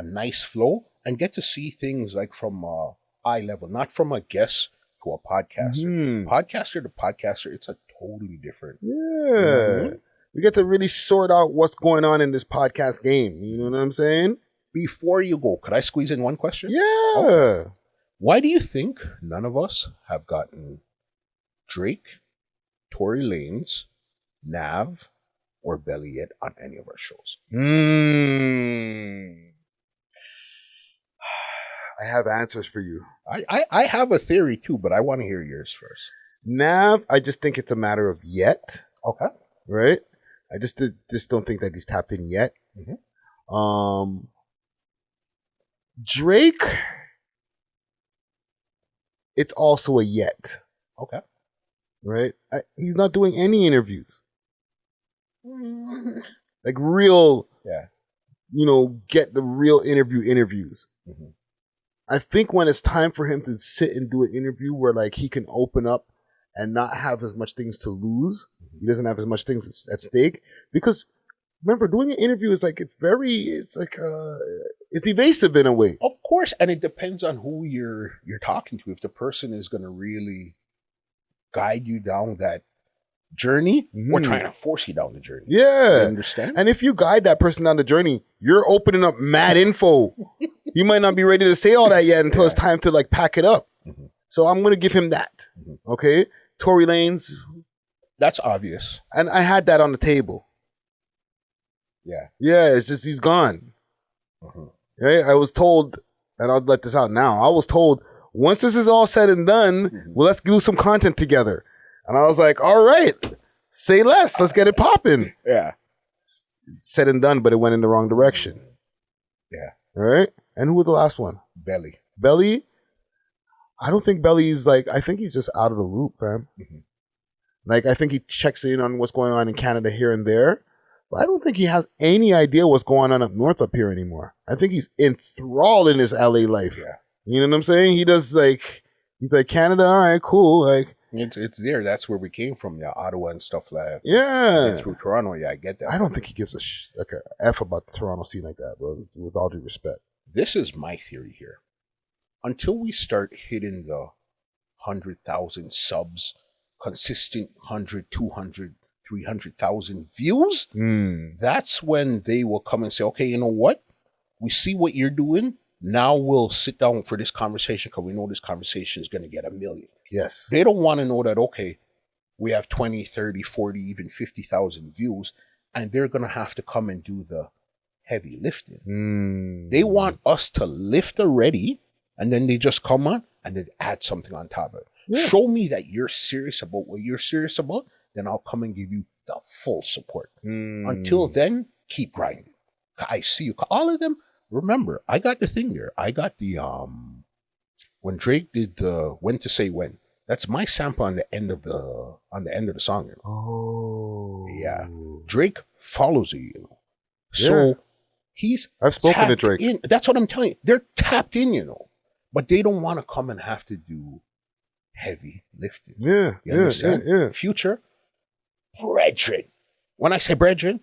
nice flow, and get to see things like from a eye level, not from a guest to a podcaster. Podcaster to podcaster, it's a totally different. Yeah. You know what I mean? We get to really sort out what's going on in this podcast game. You know what I'm saying? Before you go, could I squeeze in one question? Yeah. Okay. Why do you think none of us have gotten Drake, Tory Lanez, Nav, or Belly yet on any of our shows? I have answers for you. I have a theory too, but I want to hear yours first. Nav, I just think it's a matter of yet. Okay. Right? I just don't think that he's tapped in yet. Drake, it's also a yet. Okay. Right? He's not doing any interviews. Like real, get the real interviews. I think when it's time for him to sit and do an interview where like he can open up and not have as much things to lose, he doesn't have as much things at stake. Because remember, doing an interview is like, it's evasive in a way. Of course, and it depends on who you're talking to. If the person is going to really guide you down that journey, or trying to force you down the journey. Yeah. You understand? And if you guide that person down the journey, you're opening up mad info. You might not be ready to say all that yet until it's time to like pack it up. So I'm going to give him that. Okay. Tory Lanez. That's obvious. And I had that on the table. Yeah. Yeah. It's just, he's gone. Right. I was told, and I'll let this out now. I was told once this is all said and done, well, let's do some content together. And I was like, all right, say less. Let's get it popping. Yeah. Said and done, but it went in the wrong direction. Yeah. All right. And who was the last one? Belly. Belly? I don't think Belly's I think he's just out of the loop, fam. Like, I think he checks in on what's going on in Canada here and there, but I don't think he has any idea what's going on up north up here anymore. I think he's enthralled in his LA life. Yeah. You know what I'm saying? He does he's like, Canada, all right, cool. Like, it's there. That's where we came from, Ottawa and stuff like that. Yeah. Through Toronto, I get that. I don't think he gives a F about the Toronto scene like that, bro, with all due respect. This is my theory here. Until we start hitting the 100,000 subs, consistent 100, 200, 300,000 views, that's when they will come and say, okay, you know what? We see what you're doing. Now we'll sit down for this conversation because we know this conversation is going to get 1 million. Yes. They don't want to know that, okay, we have 20, 30, 40, even 50,000 views, and they're going to have to come and do the heavy lifting. They want us to lift already, and then they just come on and then add something on top of it. Yeah. Show me that you're serious about what you're serious about, then I'll come and give you the full support. Until then, keep grinding. I see you. All of them, remember, I got the thing there. I got the, when Drake did the When to Say When, that's my sample on the end of the song. Oh. Yeah. Drake follows you, So I've spoken to Drake. That's what I'm telling you. They're tapped in, but they don't want to come and have to do heavy lifting. Yeah. You understand? Yeah. Future, brethren. When I say brethren,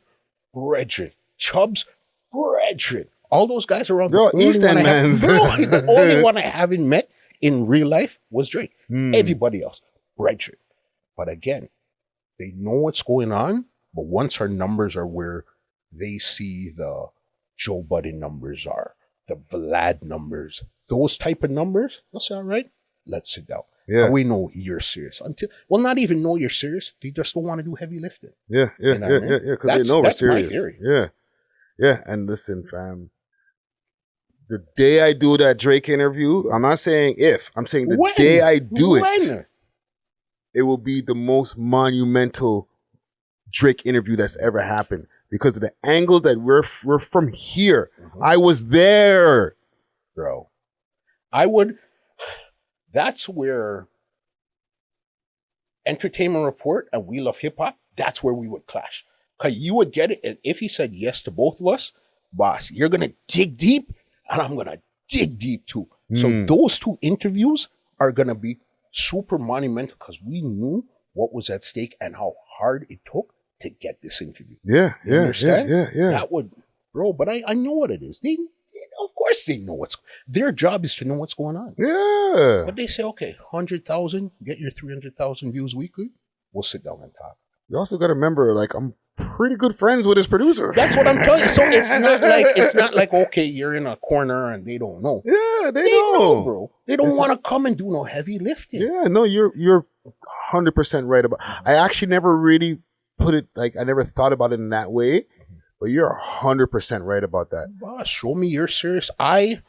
Chubbs, brethren. All those guys around. Bro, East End mans. The only one I haven't met in real life was Drake. Everybody else, brethren. But again, they know what's going on, but once our numbers are where they see the Joe Budden numbers are, the Vlad numbers, those type of numbers, they'll say, all right, let's sit down. Yeah. And we know you're serious. Not even know you're serious. They just don't want to do heavy lifting. Yeah. Because they know we're serious. My theory. Yeah. And listen, fam, the day I do that Drake interview, I'm not saying if, I'm saying the day I do it, it will be the most monumental Drake interview that's ever happened because of the angles that we're from here. I was there. Bro. I would, That's where Entertainment Report and We Love Hip Hop, that's where we would clash. Because you would get it. And if he said yes to both of us, boss, you're going to dig deep and I'm going to dig deep too. So those two interviews are going to be super monumental because we knew what was at stake and how hard it took to get this interview. Yeah. That would, bro, but I know what it is. Of course they know their job is to know what's going on. Yeah. But they say, okay, 100,000, get your 300,000 views weekly. We'll sit down and talk. You also got to remember, like, I'm pretty good friends with his producer. That's what I'm telling you. So it's not like, okay, you're in a corner and they don't know. Yeah, they know, bro. They don't want to come and do no heavy lifting. Yeah, no, you're 100% right about. I actually never really put it like I never thought about it in that way, but you're 100% right about that. Boss, show me you're serious. I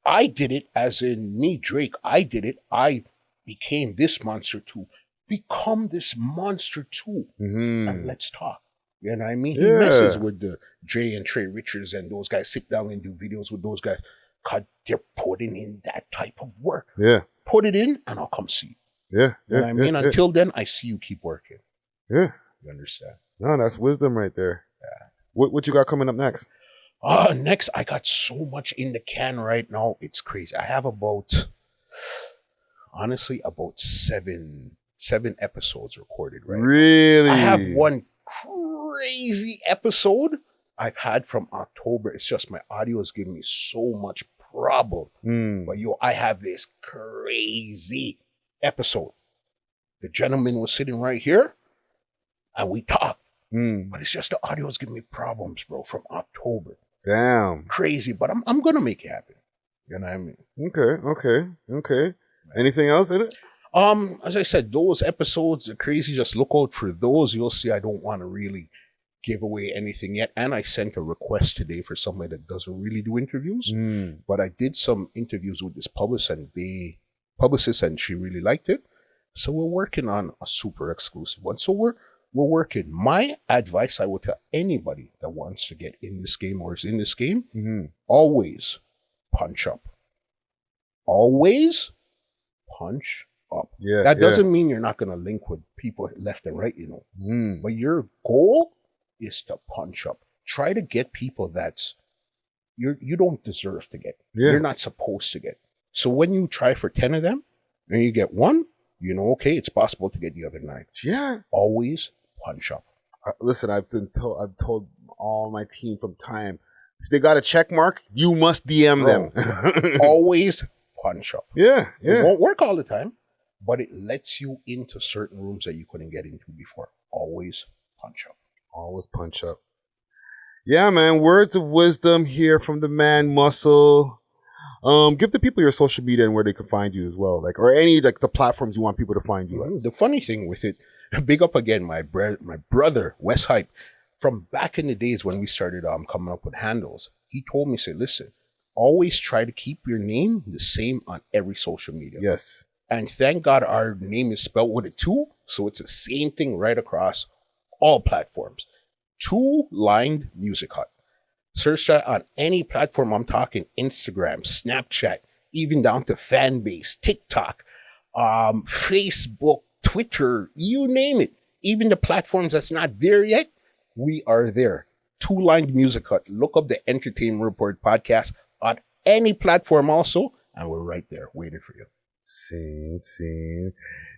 did it as in me, Drake. I did it. I became this monster too. Become this monster too. And let's talk. You know what I mean? He messes with the Dre and Trey Richards and those guys, sit down and do videos with those guys. Cause they're putting in that type of work. Yeah. Put it in and I'll come see you. Yeah. You know what I mean? Until then, I see you keep working. Yeah. You understand? No, that's wisdom right there. Yeah. What you got coming up next? Next, I got so much in the can right now. It's crazy. I have about seven episodes recorded right really? Now. I have one crazy episode I've had from October. It's just my audio is giving me so much problem. But I have this crazy episode. The gentleman was sitting right here and we talked. But it's just the audio is giving me problems, bro, from October. Damn. Crazy, but I'm going to make it happen. You know what I mean? Okay. Anything else in it? As I said, those episodes are crazy. Just look out for those. You'll see I don't want to really give away anything yet. And I sent a request today for somebody that doesn't really do interviews. But I did some interviews with this publicist and she really liked it. So we're working on a super exclusive one. So we're working. My advice I would tell anybody that wants to get in this game or is in this game, always punch up. Always punch up. Yeah, that doesn't mean you're not going to link with people left and right, you know. But your goal is to punch up. Try to get people that's you don't deserve to get. You're not supposed to get. So when you try for 10 of them and you get one, you know, okay, it's possible to get the other 9. Yeah. Always punch up. Listen, I've told all my team from time, if they got a check mark, you must DM them. Always punch up. Yeah. It won't work all the time, but it lets you into certain rooms that you couldn't get into before. Always punch up. Always punch up. Yeah, man. Words of wisdom here from the man Muscle. Give the people your social media and where they can find you as well, like, or any like the platforms you want people to find you at. The funny thing with it, big up again, my brother West Hype, from back in the days when we started coming up with handles. He told me, say, listen, always try to keep your name the same on every social media. Yes. And thank God our name is spelled with a 2, so it's the same thing right across all platforms. 2-lined Music Hut. Search that on any platform. I'm talking Instagram, Snapchat, even down to Fanbase, TikTok, Facebook, Twitter, you name it. Even the platforms that's not there yet, we are there. 2-lined Music Hut. Look up the Entertainment Report podcast on any platform also, and we're right there waiting for you. Scene.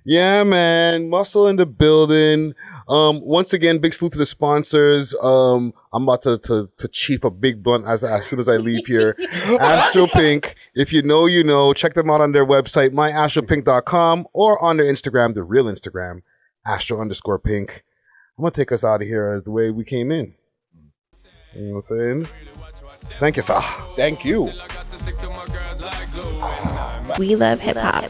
Yeah, man. Muscle in the building. Once again, big salute to the sponsors. I'm about to chief a big blunt as soon as I leave here. Astro Pink. If you know, you know. Check them out on their website, myastropink.com, or on their Instagram, the real Instagram, astro_pink. I'm going to take us out of here the way we came in. You know what I'm saying? Thank you, sir. Thank you. We love hip hop.